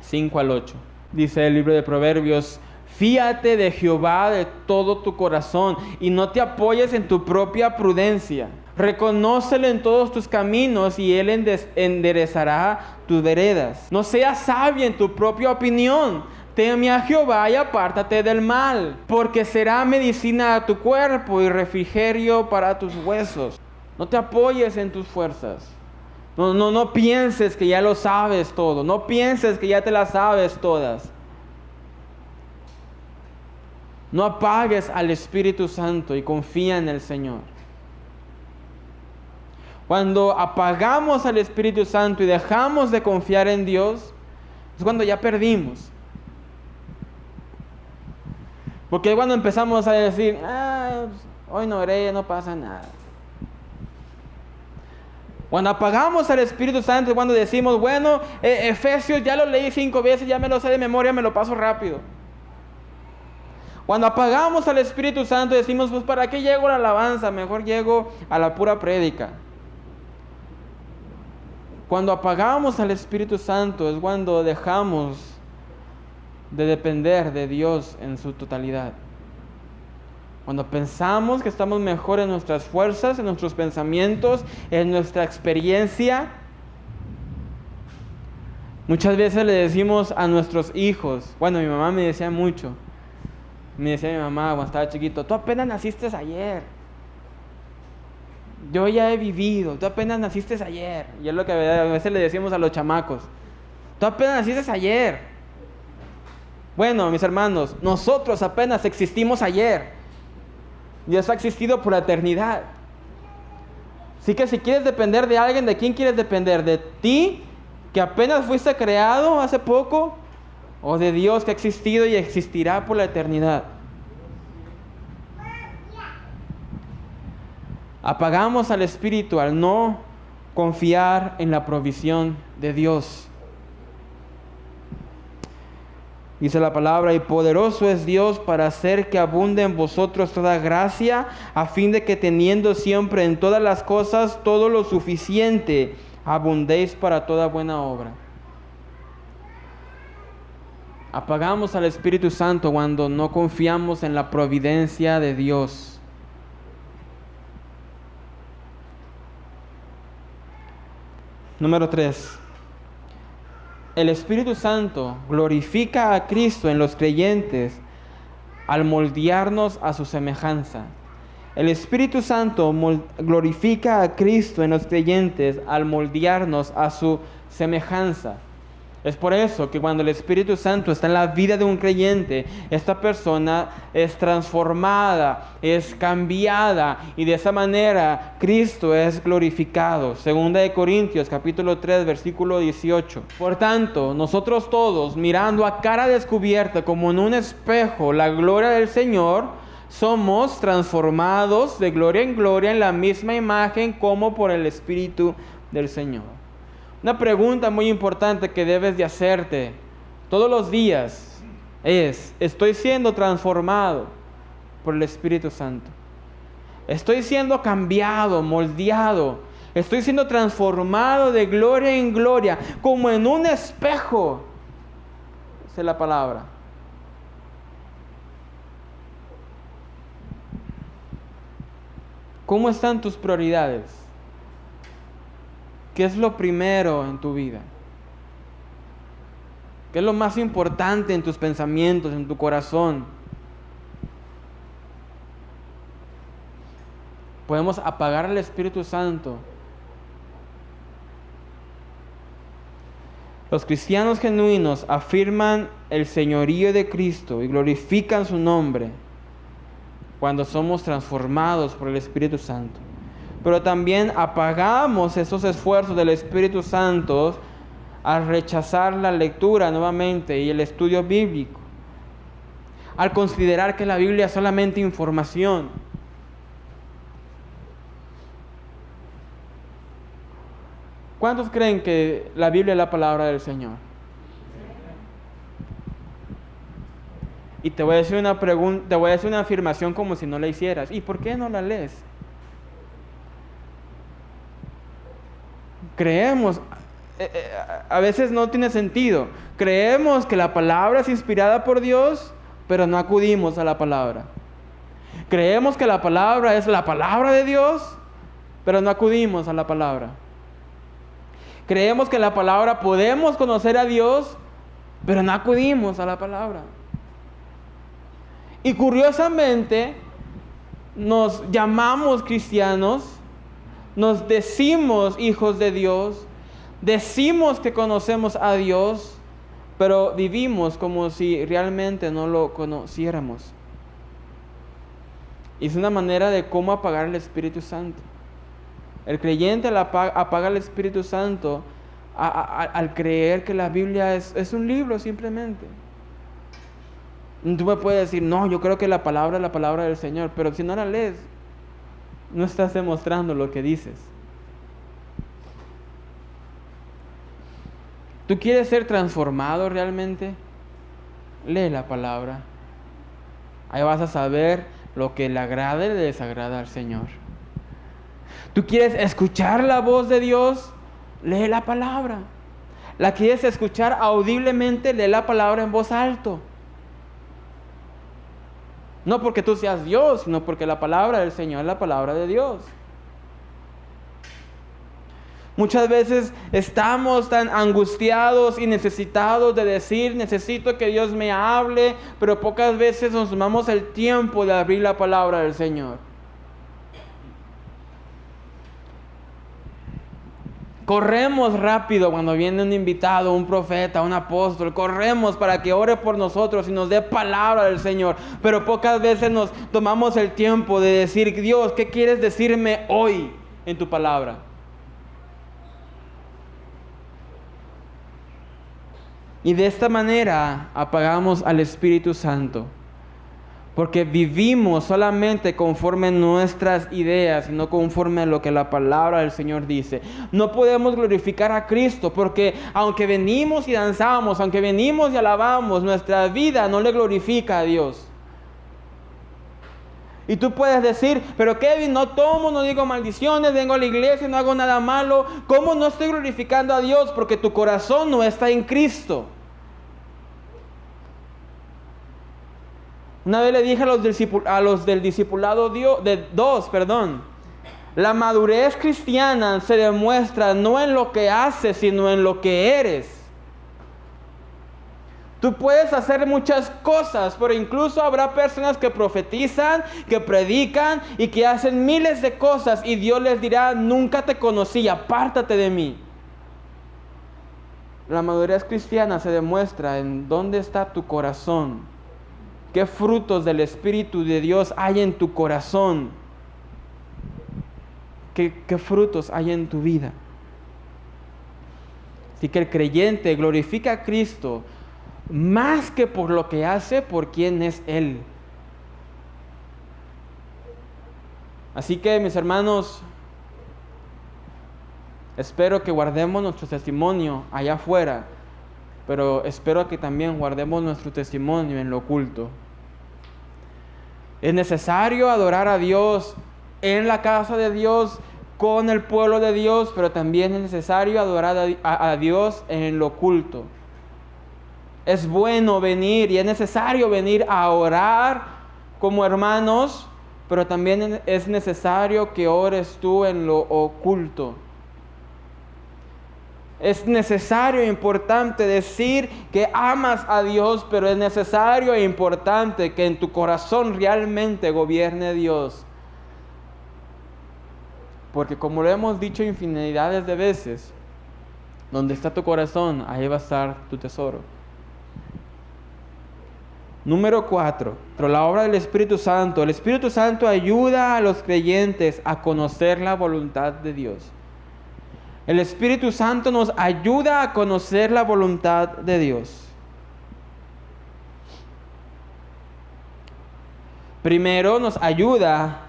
5 al 8. Dice el libro de Proverbios: fíate de Jehová de todo tu corazón y no te apoyes en tu propia prudencia. Reconócelo en todos tus caminos y Él enderezará tus veredas. No seas sabio en tu propia opinión. Teme a Jehová y apártate del mal, porque será medicina a tu cuerpo y refrigerio para tus huesos. No te apoyes en tus fuerzas. No pienses que ya lo sabes todo. No pienses que ya te las sabes todas. No apagues al Espíritu Santo y confía en el Señor. Cuando apagamos al Espíritu Santo y dejamos de confiar en Dios, es cuando ya perdimos. Porque cuando empezamos a decir, hoy no oré, no pasa nada. Cuando apagamos al Espíritu Santo es cuando decimos, bueno, Efesios ya lo leí 5 veces, ya me lo sé de memoria, me lo paso rápido. Cuando apagamos al Espíritu Santo decimos, pues ¿para qué llego a la alabanza? Mejor llego a la pura prédica. Cuando apagamos al Espíritu Santo es cuando dejamos de depender de Dios en su totalidad. Cuando pensamos que estamos mejor en nuestras fuerzas, en nuestros pensamientos, en nuestra experiencia. Muchas veces le decimos a nuestros hijos, bueno, mi mamá me decía mucho. Me decía mi mamá cuando estaba chiquito, tú apenas naciste ayer. Yo ya he vivido, tú apenas naciste ayer. Y es lo que a veces le decimos a los chamacos. Tú apenas naciste ayer. Bueno, mis hermanos, nosotros apenas existimos ayer. Dios ha existido por la eternidad. Así que si quieres depender de alguien, ¿de quién quieres depender? ¿De ti, que apenas fuiste creado hace poco? ¿O de Dios que ha existido y existirá por la eternidad? Apagamos al Espíritu al no confiar en la provisión de Dios. Dice la palabra, y poderoso es Dios para hacer que abunde en vosotros toda gracia, a fin de que teniendo siempre en todas las cosas todo lo suficiente, abundéis para toda buena obra. Apagamos al Espíritu Santo cuando no confiamos en la providencia de Dios. Número 3. El Espíritu Santo glorifica a Cristo en los creyentes al moldearnos a su semejanza. El Espíritu Santo glorifica a Cristo en los creyentes al moldearnos a su semejanza. Es por eso que cuando el Espíritu Santo está en la vida de un creyente, esta persona es transformada, es cambiada, y de esa manera Cristo es glorificado. Segunda de Corintios capítulo 3 versículo 18. Por tanto, nosotros todos, mirando a cara descubierta como en un espejo la gloria del Señor, somos transformados de gloria en gloria en la misma imagen como por el Espíritu del Señor. Una pregunta muy importante que debes de hacerte todos los días es: ¿estoy siendo transformado por el Espíritu Santo? ¿Estoy siendo cambiado, moldeado? ¿Estoy siendo transformado de gloria en gloria como en un espejo? Esa es la palabra. ¿Cómo están tus prioridades? ¿Qué es lo primero en tu vida? ¿Qué es lo más importante en tus pensamientos, en tu corazón? Podemos apagar al Espíritu Santo. Los cristianos genuinos afirman el señorío de Cristo y glorifican su nombre cuando somos transformados por el Espíritu Santo. Pero también apagamos esos esfuerzos del Espíritu Santo al rechazar la lectura nuevamente y el estudio bíblico, al considerar que la Biblia es solamente información. ¿Cuántos creen que la Biblia es la palabra del Señor? Y te voy a decir una pregunta, te voy a decir una afirmación como si no la hicieras. ¿Y por qué no la lees? Creemos, a veces no tiene sentido. Creemos que la palabra es inspirada por Dios, pero no acudimos a la palabra. Creemos que la palabra es la palabra de Dios, pero no acudimos a la palabra. Creemos que en la palabra podemos conocer a Dios, pero no acudimos a la palabra. Y curiosamente, nos llamamos cristianos, nos decimos hijos de Dios, decimos que conocemos a Dios, pero vivimos como si realmente no lo conociéramos. Y es una manera de cómo apagar el Espíritu Santo. El creyente apaga el Espíritu Santo al creer que la Biblia es un libro simplemente. Tú me puedes decir, no, yo creo que la palabra es la palabra del Señor, pero si no la lees, no estás demostrando lo que dices. ¿Tú quieres ser transformado realmente? Lee la palabra. Ahí vas a saber lo que le agrada y le desagrada al Señor. ¿Tú quieres escuchar la voz de Dios? Lee la palabra. ¿La quieres escuchar audiblemente? Lee la palabra en voz alta. No porque tú seas Dios, sino porque la palabra del Señor es la palabra de Dios. Muchas veces estamos tan angustiados y necesitados de decir, necesito que Dios me hable, pero pocas veces nos tomamos el tiempo de abrir la palabra del Señor. Corremos rápido cuando viene un invitado, un profeta, un apóstol. Corremos para que ore por nosotros y nos dé palabra del Señor. Pero pocas veces nos tomamos el tiempo de decir, Dios, ¿qué quieres decirme hoy en tu palabra? Y de esta manera apagamos al Espíritu Santo. Porque vivimos solamente conforme a nuestras ideas y no conforme a lo que la palabra del Señor dice. No podemos glorificar a Cristo porque aunque venimos y danzamos, aunque venimos y alabamos, nuestra vida no le glorifica a Dios. Y tú puedes decir, pero Kevin, no tomo, no digo maldiciones, vengo a la iglesia, no hago nada malo. ¿Cómo no estoy glorificando a Dios? Porque tu corazón no está en Cristo. Una vez le dije a los del discipulado 2, la madurez cristiana se demuestra no en lo que haces, sino en lo que eres. Tú puedes hacer muchas cosas, pero incluso habrá personas que profetizan, que predican y que hacen miles de cosas y Dios les dirá, nunca te conocí, apártate de mí. La madurez cristiana se demuestra en dónde está tu corazón. ¿Qué frutos del Espíritu de Dios hay en tu corazón? ¿Qué frutos hay en tu vida? Así que el creyente glorifica a Cristo más que por lo que hace, por quién es Él. Así que, mis hermanos, espero que guardemos nuestro testimonio allá afuera, pero espero que también guardemos nuestro testimonio en lo oculto. Es necesario adorar a Dios en la casa de Dios, con el pueblo de Dios, pero también es necesario adorar a Dios en lo oculto. Es bueno venir y es necesario venir a orar como hermanos, pero también es necesario que ores tú en lo oculto. Es necesario e importante decir que amas a Dios, pero es necesario e importante que en tu corazón realmente gobierne Dios. Porque como lo hemos dicho infinidades de veces, donde está tu corazón, ahí va a estar tu tesoro. Número 4, la obra del Espíritu Santo. El Espíritu Santo ayuda a los creyentes a conocer la voluntad de Dios. El Espíritu Santo nos ayuda a conocer la voluntad de Dios. Primero nos ayuda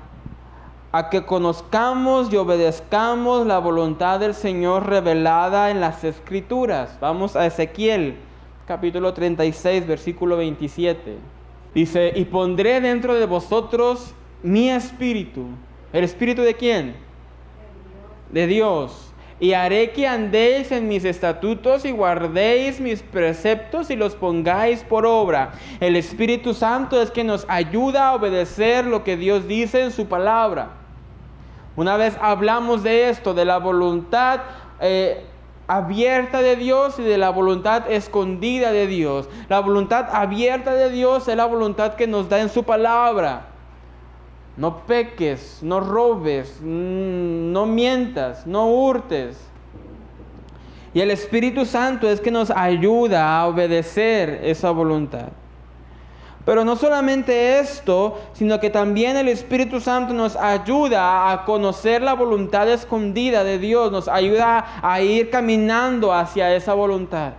a que conozcamos y obedezcamos la voluntad del Señor revelada en las Escrituras. Vamos a Ezequiel, capítulo 36, versículo 27. Dice, y pondré dentro de vosotros mi espíritu. ¿El espíritu de quién? De Dios. Y haré que andéis en mis estatutos y guardéis mis preceptos y los pongáis por obra. El Espíritu Santo es que nos ayuda a obedecer lo que Dios dice en su palabra. Una vez hablamos de esto, de la voluntad abierta de Dios y de la voluntad escondida de Dios. La voluntad abierta de Dios es la voluntad que nos da en su palabra. No peques, no robes, no mientas, no hurtes. Y el Espíritu Santo es que nos ayuda a obedecer esa voluntad. Pero no solamente esto, sino que también el Espíritu Santo nos ayuda a conocer la voluntad escondida de Dios, nos ayuda a ir caminando hacia esa voluntad.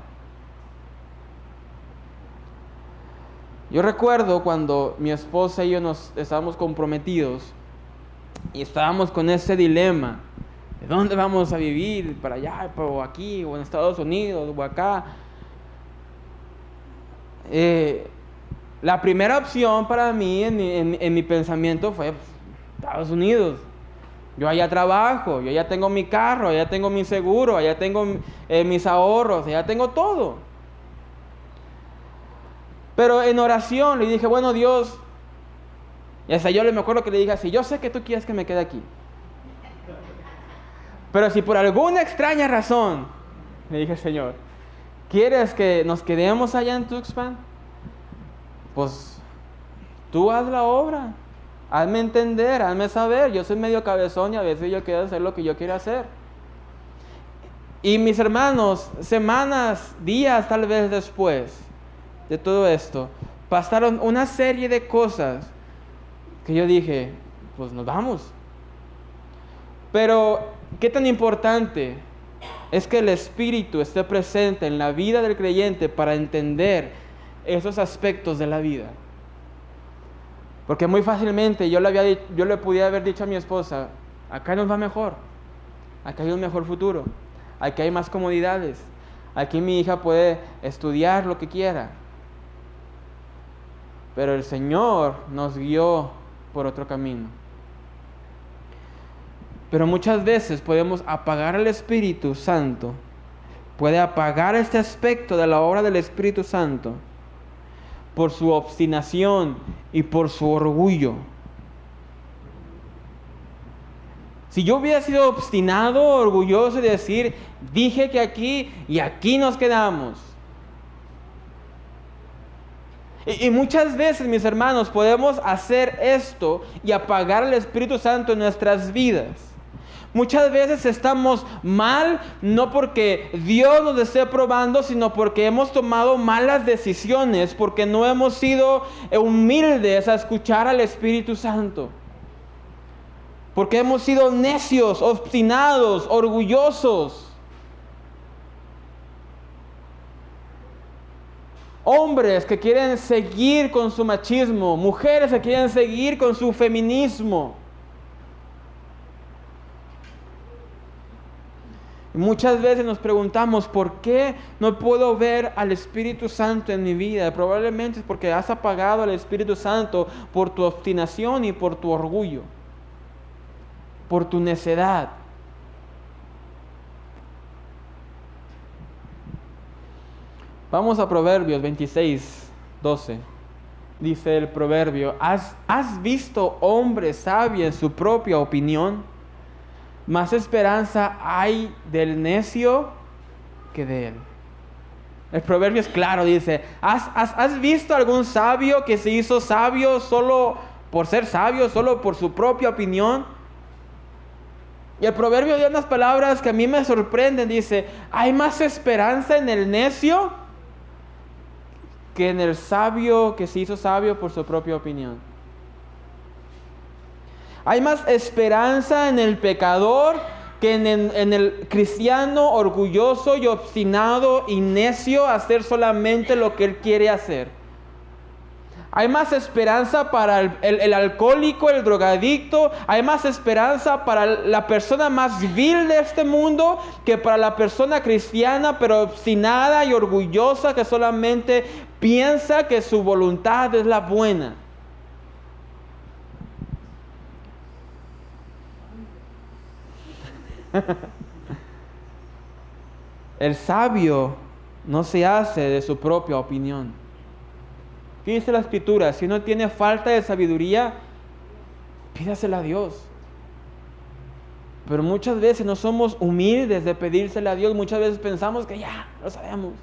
Yo recuerdo cuando mi esposa y yo nos estábamos comprometidos y estábamos con ese dilema, ¿de dónde vamos a vivir? ¿Para allá, o aquí, o en Estados Unidos, o acá? La primera opción para mí en mi pensamiento fue Estados Unidos. Yo allá trabajo, yo allá tengo mi carro, allá tengo mi seguro, allá tengo mis ahorros, allá tengo todo. Pero en oración le dije, bueno Dios, y hasta yo me acuerdo que le dije así, yo sé que tú quieres que me quede aquí. Pero si por alguna extraña razón, le dije, Señor, ¿quieres que nos quedemos allá en Tuxpan? Pues tú haz la obra, hazme entender, hazme saber. Yo soy medio cabezón y a veces yo quiero hacer lo que yo quiero hacer. Y mis hermanos, semanas, días tal vez después de todo esto, pasaron una serie de cosas que yo dije, pues nos vamos. Pero, ¿qué tan importante es que el Espíritu esté presente en la vida del creyente para entender esos aspectos de la vida? Porque muy fácilmente yo le pudiera haber dicho a mi esposa, acá nos va mejor, acá hay un mejor futuro, aquí hay más comodidades, aquí mi hija puede estudiar lo que quiera. Pero el Señor nos guió por otro camino. Pero muchas veces podemos apagar al Espíritu Santo, puede apagar este aspecto de la obra del Espíritu Santo por su obstinación y por su orgullo. Si yo hubiera sido obstinado, orgulloso de decir, dije que aquí y aquí nos quedamos. Y muchas veces, mis hermanos, podemos hacer esto y apagar el Espíritu Santo en nuestras vidas. Muchas veces estamos mal, no porque Dios nos esté probando, sino porque hemos tomado malas decisiones, porque no hemos sido humildes a escuchar al Espíritu Santo. Porque hemos sido necios, obstinados, orgullosos. Hombres que quieren seguir con su machismo, mujeres que quieren seguir con su feminismo. Muchas veces nos preguntamos, ¿por qué no puedo ver al Espíritu Santo en mi vida? Probablemente es porque has apagado al Espíritu Santo por tu obstinación y por tu orgullo, por tu necedad. Vamos a Proverbios 26, 12. Dice el proverbio, ¿has visto hombre sabio en su propia opinión? Más esperanza hay del necio que de él. El proverbio es claro, dice, ¿has visto algún sabio que se hizo sabio solo por ser sabio, solo por su propia opinión? Y el proverbio tiene unas palabras que a mí me sorprenden, dice, hay más esperanza en el necio que en el sabio que se hizo sabio por su propia opinión. Hay más esperanza en el pecador que en el cristiano orgulloso y obstinado y necio a hacer solamente lo que él quiere hacer. Hay más esperanza para el alcohólico, el drogadicto. Hay más esperanza para la persona más vil de este mundo que para la persona cristiana, pero obstinada y orgullosa que solamente piensa que su voluntad es la buena. El sabio no se hace de su propia opinión. ¿Qué dice la Escritura? Si uno tiene falta de sabiduría, pídasela a Dios. Pero muchas veces no somos humildes de pedírsela a Dios. Muchas veces pensamos que ya lo sabemos.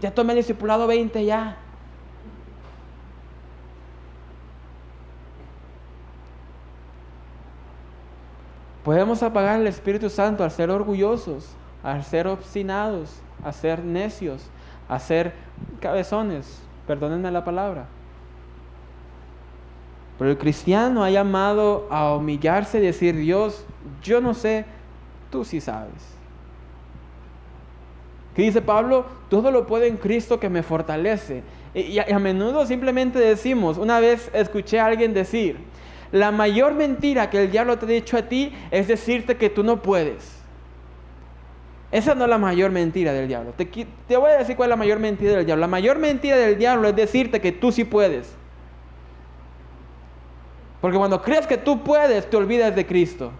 Ya tomé el discipulado 20 ya. Podemos apagar el Espíritu Santo al ser orgullosos, al ser obstinados, a ser necios, a ser cabezones. Perdónenme la palabra. Pero el cristiano ha llamado a humillarse y decir, Dios, yo no sé, tú sí sabes. ¿Qué dice Pablo? Todo lo puedo en Cristo que me fortalece. Y a menudo simplemente decimos, una vez escuché a alguien decir, la mayor mentira que el diablo te ha dicho a ti es decirte que tú no puedes. Esa no es la mayor mentira del diablo. Te voy a decir cuál es la mayor mentira del diablo. La mayor mentira del diablo es decirte que tú sí puedes. Porque cuando crees que tú puedes, te olvidas de Cristo.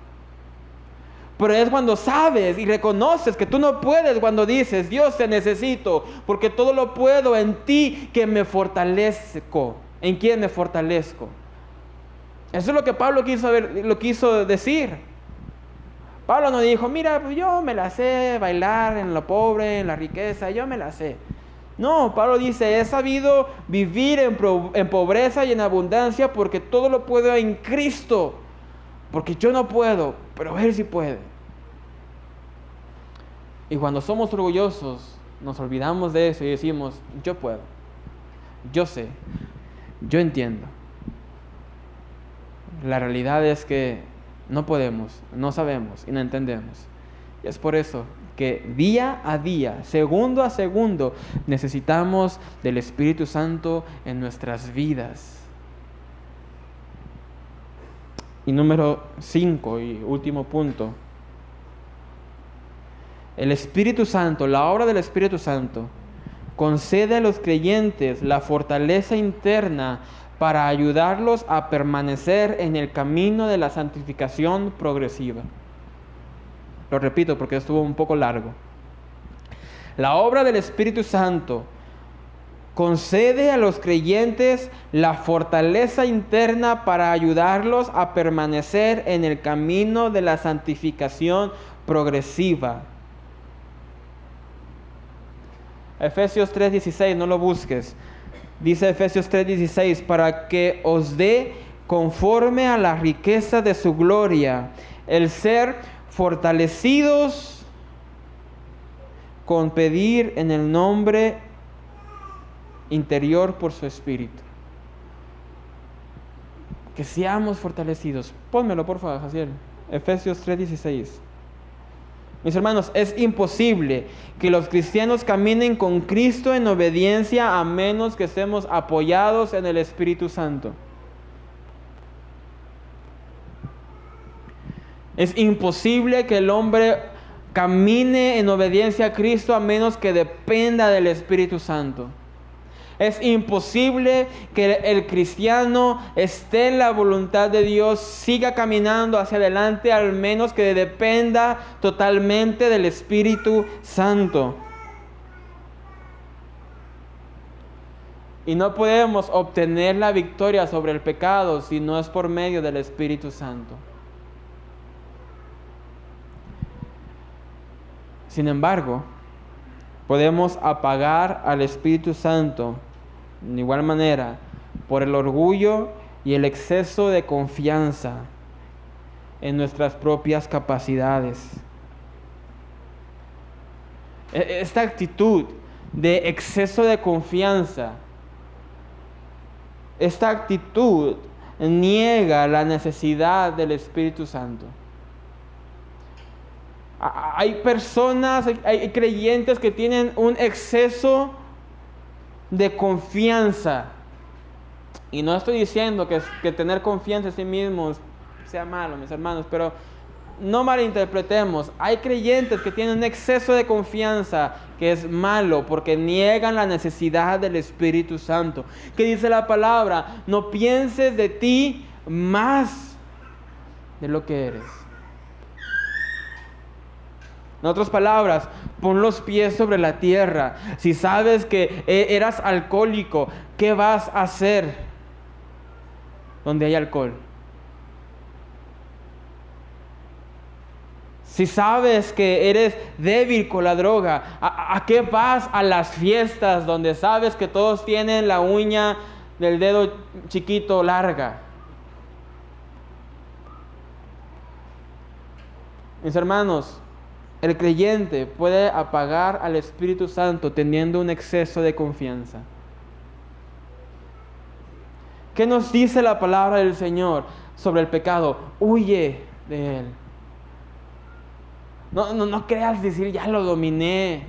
Pero es cuando sabes y reconoces que tú no puedes, cuando dices, Dios te necesito, porque todo lo puedo en ti que me fortalezco. ¿En quién me fortalezco? Eso es lo que Pablo quiso decir. Pablo no dijo, mira, pues yo me la sé bailar en lo pobre, en la riqueza, yo me la sé. No, Pablo dice, he sabido vivir en pobreza y en abundancia porque todo lo puedo en Cristo. Porque yo no puedo, pero Él sí puede. Y cuando somos orgullosos, nos olvidamos de eso y decimos, yo puedo, yo sé, yo entiendo. La realidad es que no podemos, no sabemos y no entendemos. Y es por eso que día a día, segundo a segundo, necesitamos del Espíritu Santo en nuestras vidas. Y número 5 y último punto. El Espíritu Santo, la obra del Espíritu Santo, concede a los creyentes la fortaleza interna para ayudarlos a permanecer en el camino de la santificación progresiva. Lo repito porque estuvo un poco largo. La obra del Espíritu Santo concede a los creyentes la fortaleza interna para ayudarlos a permanecer en el camino de la santificación progresiva. Efesios 3:16, no lo busques. Dice Efesios 3:16, para que os dé conforme a la riqueza de su gloria, el ser fortalecidos con pedir en el nombre interior por su Espíritu. Que seamos fortalecidos. Pónmelo, por favor, Jaciel. Efesios 3:16. Mis hermanos, es imposible que los cristianos caminen con Cristo en obediencia a menos que estemos apoyados en el Espíritu Santo. Es imposible que el hombre camine en obediencia a Cristo a menos que dependa del Espíritu Santo. Es imposible que el cristiano esté en la voluntad de Dios, siga caminando hacia adelante, al menos que dependa totalmente del Espíritu Santo. Y no podemos obtener la victoria sobre el pecado si no es por medio del Espíritu Santo. Sin embargo, podemos apagar al Espíritu Santo de igual manera por el orgullo y el exceso de confianza en nuestras propias capacidades. Esta actitud de exceso de confianza, esta actitud niega la necesidad del Espíritu Santo. Hay personas, hay creyentes que tienen un exceso de confianza. Y no estoy diciendo que tener confianza en sí mismos sea malo, mis hermanos, pero no malinterpretemos. Hay creyentes que tienen un exceso de confianza que es malo porque niegan la necesidad del Espíritu Santo. ¿Qué dice la palabra? No pienses de ti más de lo que eres. En otras palabras, pon los pies sobre la tierra. Si sabes que eras alcohólico, ¿qué vas a hacer donde hay alcohol? Si sabes que eres débil con la droga, ¿a qué vas a las fiestas donde sabes que todos tienen la uña del dedo chiquito larga? Mis hermanos, el creyente puede apagar al Espíritu Santo teniendo un exceso de confianza. ¿Qué nos dice la palabra del Señor sobre el pecado? Huye de él. No creas decir, ya lo dominé.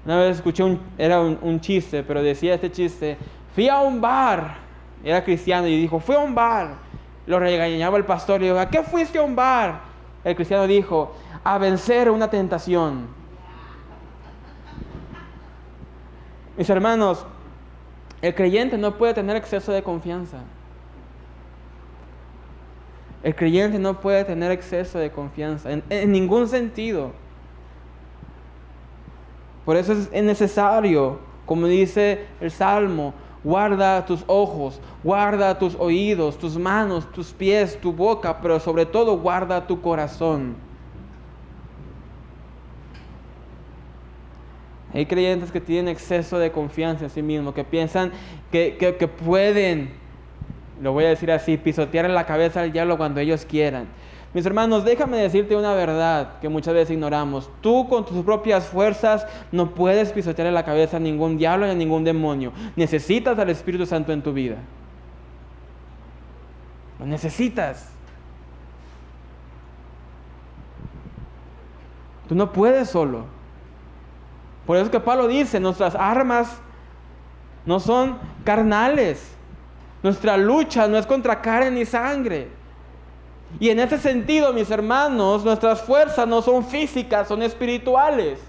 Una vez escuché un chiste, pero decía este chiste, fui a un bar. Era cristiano y dijo, fui a un bar. Lo regañaba el pastor y dijo, ¿a qué fuiste a un bar? El cristiano dijo, a vencer una tentación. Mis hermanos, el creyente no puede tener exceso de confianza. El creyente no puede tener exceso de confianza en ningún sentido. Por eso es necesario, como dice el Salmo, guarda tus ojos, guarda tus oídos, tus manos, tus pies, tu boca, pero sobre todo guarda tu corazón. Hay creyentes que tienen exceso de confianza en sí mismos, que piensan que pueden, lo voy a decir así, pisotear en la cabeza al diablo cuando ellos quieran. Mis hermanos, déjame decirte una verdad que muchas veces ignoramos. Tú con tus propias fuerzas no puedes pisotear en la cabeza a ningún diablo ni a ningún demonio. Necesitas al Espíritu Santo en tu vida. Lo necesitas. Tú no puedes solo. Por eso es que Pablo dice, nuestras armas no son carnales, Nuestra lucha no es contra carne ni sangre. Y en ese sentido, mis hermanos, nuestras fuerzas no son físicas, son espirituales.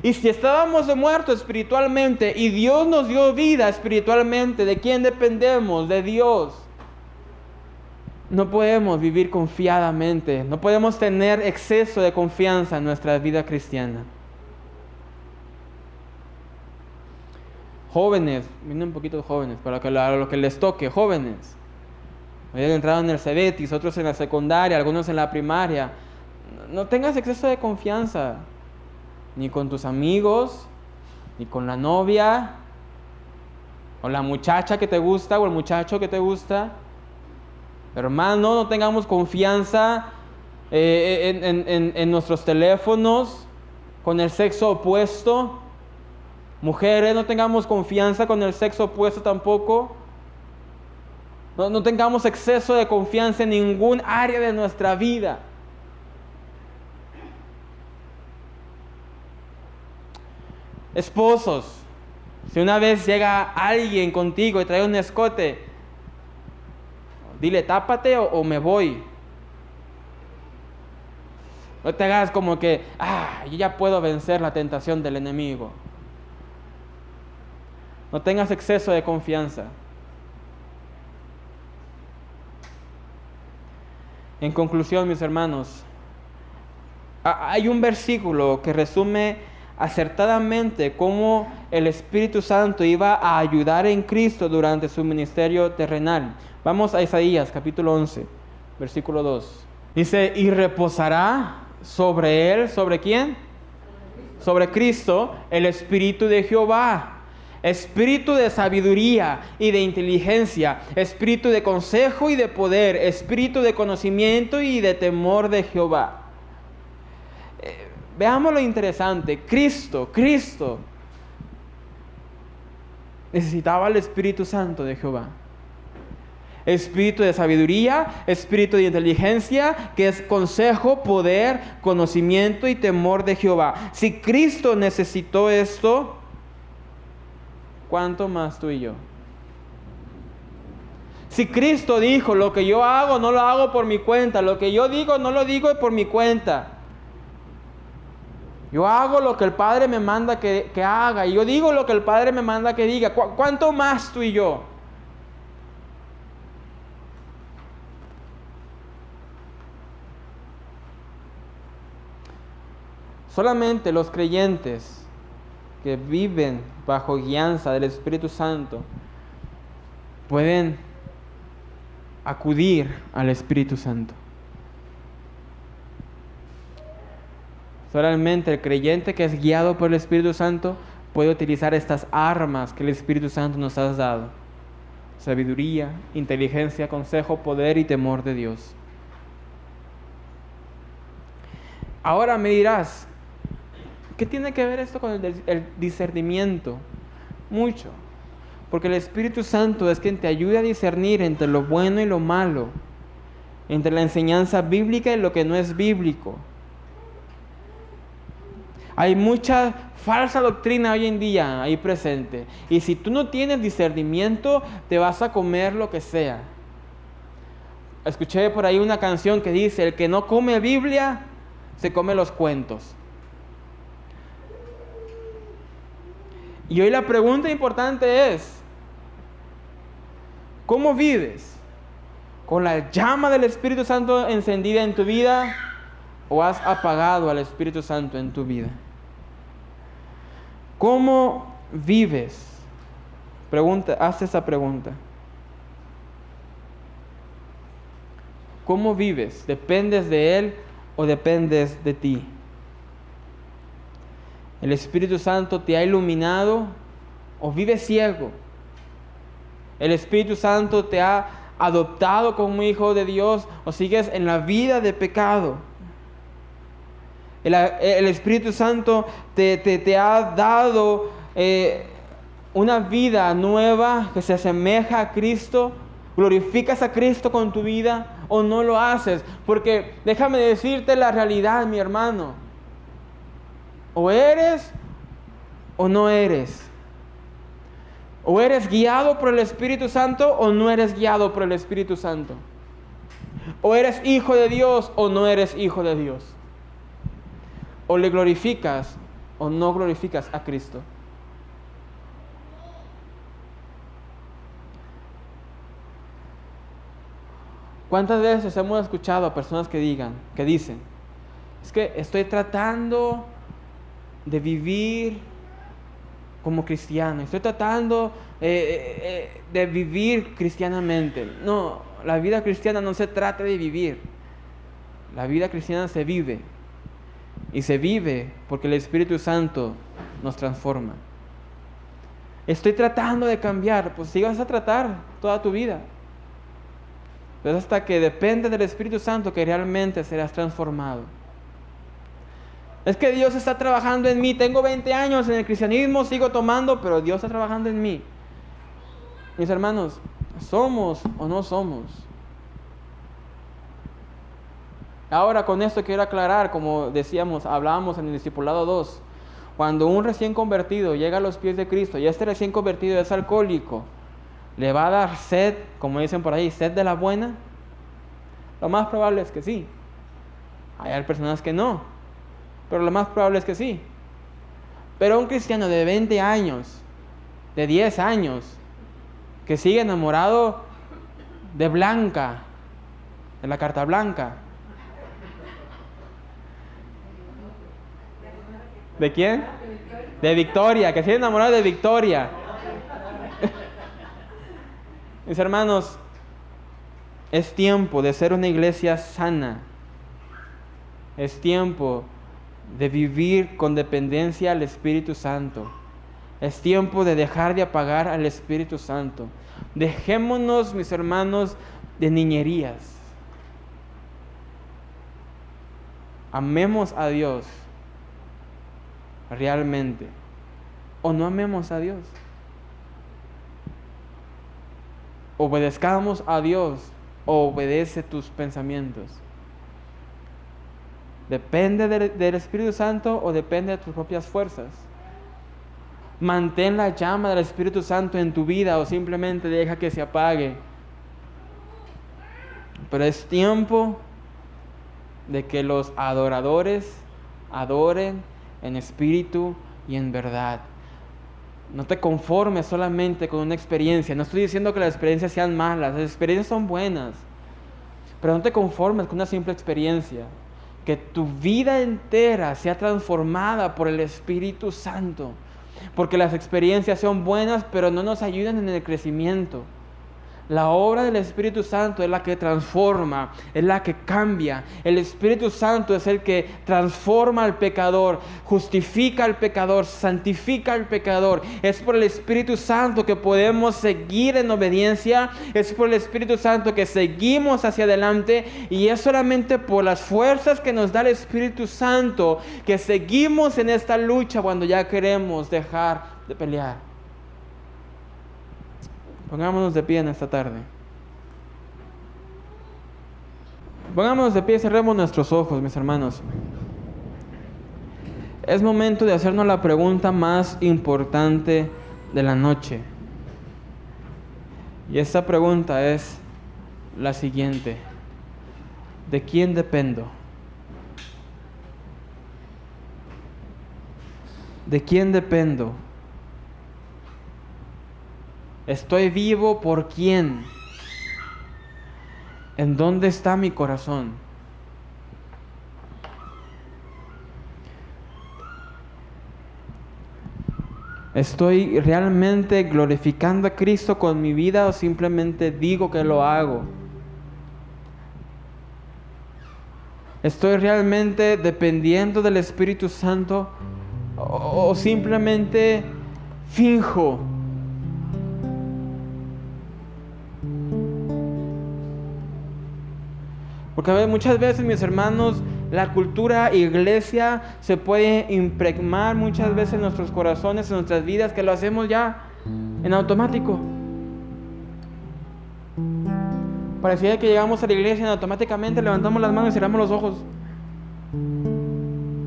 Y si estábamos muertos espiritualmente y Dios nos dio vida espiritualmente, ¿de quién dependemos? De Dios. No podemos vivir confiadamente, no podemos tener exceso de confianza en nuestra vida cristiana. Jóvenes, vienen un poquito jóvenes, para lo que les toque, jóvenes. Habían entrado en el Cebetis, otros en la secundaria, algunos en la primaria. No tengas exceso de confianza, ni con tus amigos, ni con la novia, o la muchacha que te gusta, o el muchacho que te gusta. Hermano, no tengamos confianza en nuestros teléfonos, con el sexo opuesto. Mujeres, no tengamos confianza con el sexo opuesto tampoco. No tengamos exceso de confianza en ningún área de nuestra vida. Esposos, si una vez llega alguien contigo y trae un escote, dile, tápate o me voy. No te hagas como que, yo ya puedo vencer la tentación del enemigo. No tengas exceso de confianza. En conclusión, mis hermanos, hay un versículo que resume acertadamente cómo el Espíritu Santo iba a ayudar en Cristo durante su ministerio terrenal. Vamos a Isaías capítulo 11, versículo 2. Dice, y reposará sobre él, ¿sobre quién? Sobre Cristo, el Espíritu de Jehová. Espíritu de sabiduría y de inteligencia, espíritu de consejo y de poder, espíritu de conocimiento y de temor de Jehová. Veamos lo interesante. Cristo necesitaba el Espíritu Santo de Jehová. Espíritu de sabiduría, espíritu de inteligencia, que es consejo, poder, conocimiento y temor de Jehová. Si Cristo necesitó esto, ¿cuánto más tú y yo? Si Cristo dijo, lo que yo hago no lo hago por mi cuenta, lo que yo digo no lo digo por mi cuenta. Yo hago lo que el Padre me manda que haga, y yo digo lo que el Padre me manda que diga. ¿Cuánto más tú y yo? Solamente los creyentes que viven bajo guianza del Espíritu Santo pueden acudir al Espíritu Santo. Solamente el creyente que es guiado por el Espíritu Santo puede utilizar estas armas que el Espíritu Santo nos ha dado: sabiduría, inteligencia, consejo, poder y temor de Dios. Ahora me dirás, ¿qué tiene que ver esto con el discernimiento? Mucho. Porque el Espíritu Santo es quien te ayuda a discernir entre lo bueno y lo malo, entre la enseñanza bíblica y lo que no es bíblico. Hay mucha falsa doctrina hoy en día ahí presente. Y si tú no tienes discernimiento, te vas a comer lo que sea. Escuché por ahí una canción que dice, el que no come Biblia, se come los cuentos. Y hoy la pregunta importante es, ¿cómo vives? ¿Con la llama del Espíritu Santo encendida en tu vida o has apagado al Espíritu Santo en tu vida? ¿Cómo vives? Haz esa pregunta. ¿Cómo vives? ¿Dependes de Él o dependes de ti? ¿El Espíritu Santo te ha iluminado o vives ciego? ¿El Espíritu Santo te ha adoptado como hijo de Dios o sigues en la vida de pecado? El Espíritu Santo te ha dado una vida nueva que se asemeja a Cristo. ¿Glorificas a Cristo con tu vida o no lo haces? Porque déjame decirte la realidad, mi hermano. O eres o no eres. O eres guiado por el Espíritu Santo o no eres guiado por el Espíritu Santo. O eres hijo de Dios o no eres hijo de Dios. O le glorificas o no glorificas a Cristo. ¿Cuántas veces hemos escuchado a personas que dicen, es que estoy tratando de vivir como cristiano, estoy tratando de vivir cristianamente? No, la vida cristiana no se trata de vivir. La vida cristiana se vive. Y se vive porque el Espíritu Santo nos transforma. Estoy tratando de cambiar. Pues sí vas a tratar toda tu vida. Pero hasta que depende del Espíritu Santo que realmente serás transformado. Es que Dios está trabajando en mí. Tengo 20 años en el cristianismo, sigo tomando, pero Dios está trabajando en mí. Mis hermanos, ¿somos o no somos? Ahora con esto quiero aclarar, como decíamos, hablábamos en el discipulado 2, cuando un recién convertido llega a los pies de Cristo y este recién convertido es alcohólico, ¿le va a dar sed, como dicen por ahí, sed de la buena? Lo más probable es que sí. Hay personas que no, pero lo más probable es que sí. Pero un cristiano de 20 años, de 10 años, que sigue enamorado de Blanca, de la carta blanca. ¿De quién? De Victoria, que sigue enamorado de Victoria. Mis hermanos, es tiempo de ser una iglesia sana. Es tiempo de vivir con dependencia al Espíritu Santo. Es tiempo de dejar de apagar al Espíritu Santo. Dejémonos, mis hermanos, de niñerías. Amemos a Dios realmente. O no amemos a Dios. Obedezcamos a Dios o obedece tus pensamientos. ¿Depende del Espíritu Santo o depende de tus propias fuerzas? Mantén la llama del Espíritu Santo en tu vida o simplemente deja que se apague. Pero es tiempo de que los adoradores adoren en espíritu y en verdad. No te conformes solamente con una experiencia. No estoy diciendo que las experiencias sean malas. Las experiencias son buenas. Pero no te conformes con una simple experiencia. Que tu vida entera sea transformada por el Espíritu Santo. Porque las experiencias son buenas, pero no nos ayudan en el crecimiento. La obra del Espíritu Santo es la que transforma, es la que cambia. El Espíritu Santo es el que transforma al pecador, justifica al pecador, santifica al pecador. Es por el Espíritu Santo que podemos seguir en obediencia. Es por el Espíritu Santo que seguimos hacia adelante. Y es solamente por las fuerzas que nos da el Espíritu Santo que seguimos en esta lucha cuando ya queremos dejar de pelear. Pongámonos de pie en esta tarde. Pongámonos de pie y cerremos nuestros ojos, mis hermanos. Es momento de hacernos la pregunta más importante de la noche. Y esta pregunta es la siguiente: ¿de quién dependo? ¿De quién dependo? ¿Estoy vivo por quién? ¿En dónde está mi corazón? ¿Estoy realmente glorificando a Cristo con mi vida o simplemente digo que lo hago? ¿Estoy realmente dependiendo del Espíritu Santo o simplemente finjo? Porque muchas veces, mis hermanos, la cultura iglesia se puede impregnar muchas veces en nuestros corazones, en nuestras vidas, que lo hacemos ya en automático. Parecía que llegamos a la iglesia y automáticamente levantamos las manos y cerramos los ojos.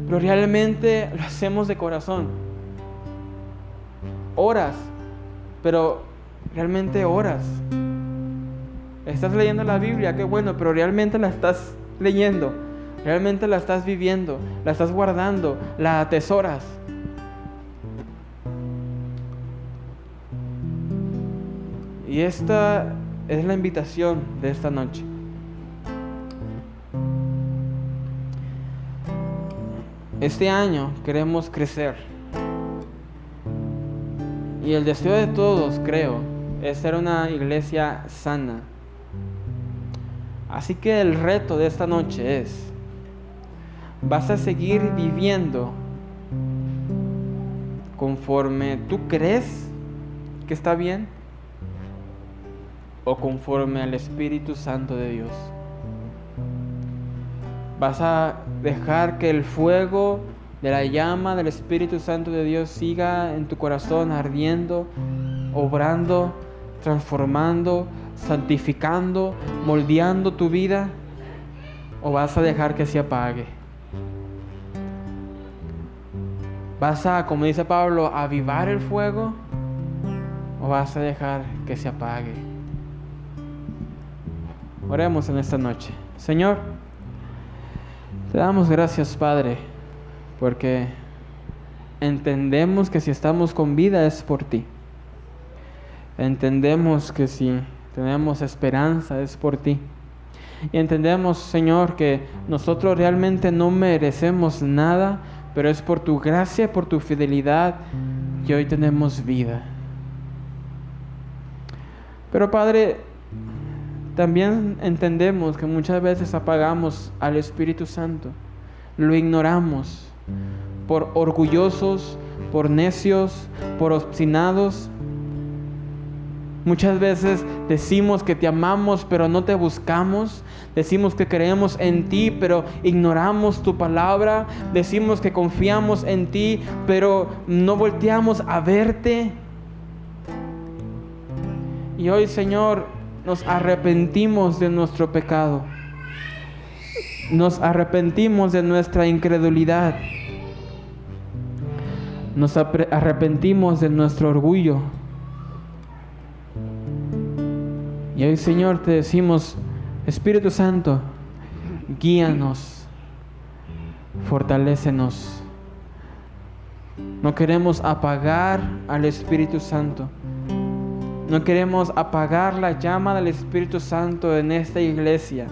Pero realmente lo hacemos de corazón. Oras, pero realmente oras. Estás leyendo la Biblia, qué bueno, pero realmente la estás leyendo, realmente la estás viviendo, la estás guardando, la atesoras. Y esta es la invitación de esta noche. Este año queremos crecer. Y el deseo de todos, creo, es ser una iglesia sana. Así que el reto de esta noche es: ¿vas a seguir viviendo conforme tú crees que está bien? ¿O conforme al Espíritu Santo de Dios? ¿Vas a dejar que el fuego de la llama del Espíritu Santo de Dios siga en tu corazón ardiendo, obrando, transformando, santificando, moldeando tu vida? ¿O vas a dejar que se apague? ¿Vas a, como dice Pablo, avivar el fuego? ¿O vas a dejar que se apague? Oremos en esta noche. Señor, te damos gracias, Padre, porque entendemos que si estamos con vida es por ti. Entendemos que si tenemos esperanza es por ti. Y entendemos, Señor, que nosotros realmente no merecemos nada, pero es por tu gracia, por tu fidelidad, que hoy tenemos vida. Pero, Padre, también entendemos que muchas veces apagamos al Espíritu Santo, lo ignoramos por orgullosos, por necios, por obstinados. Muchas veces decimos que te amamos, pero no te buscamos. Decimos que creemos en ti, pero ignoramos tu palabra. Decimos que confiamos en ti, pero no volteamos a verte. Y hoy, Señor, nos arrepentimos de nuestro pecado. Nos arrepentimos de nuestra incredulidad. Nos arrepentimos de nuestro orgullo. Y hoy, Señor, te decimos: Espíritu Santo, guíanos, fortalécenos. No queremos apagar al Espíritu Santo. No queremos apagar la llama del Espíritu Santo en esta iglesia.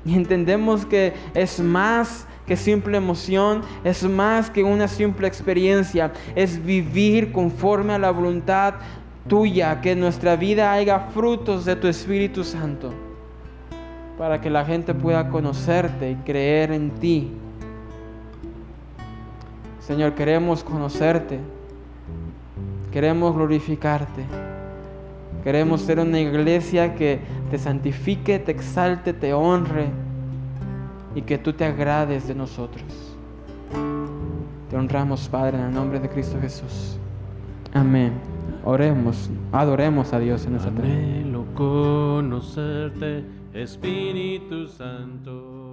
Y entendemos que es más que simple emoción, es más que una simple experiencia. Es vivir conforme a la voluntad tuya, que en nuestra vida haya frutos de tu Espíritu Santo, para que la gente pueda conocerte y creer en ti. Señor, queremos conocerte, queremos glorificarte. Queremos ser una iglesia que te santifique, te exalte, te honre y que tú te agrades de nosotros. Te honramos, Padre, en el nombre de Cristo Jesús. Amén. Oremos, adoremos a Dios en esta tarde. Anhelo conocerte, Espíritu Santo.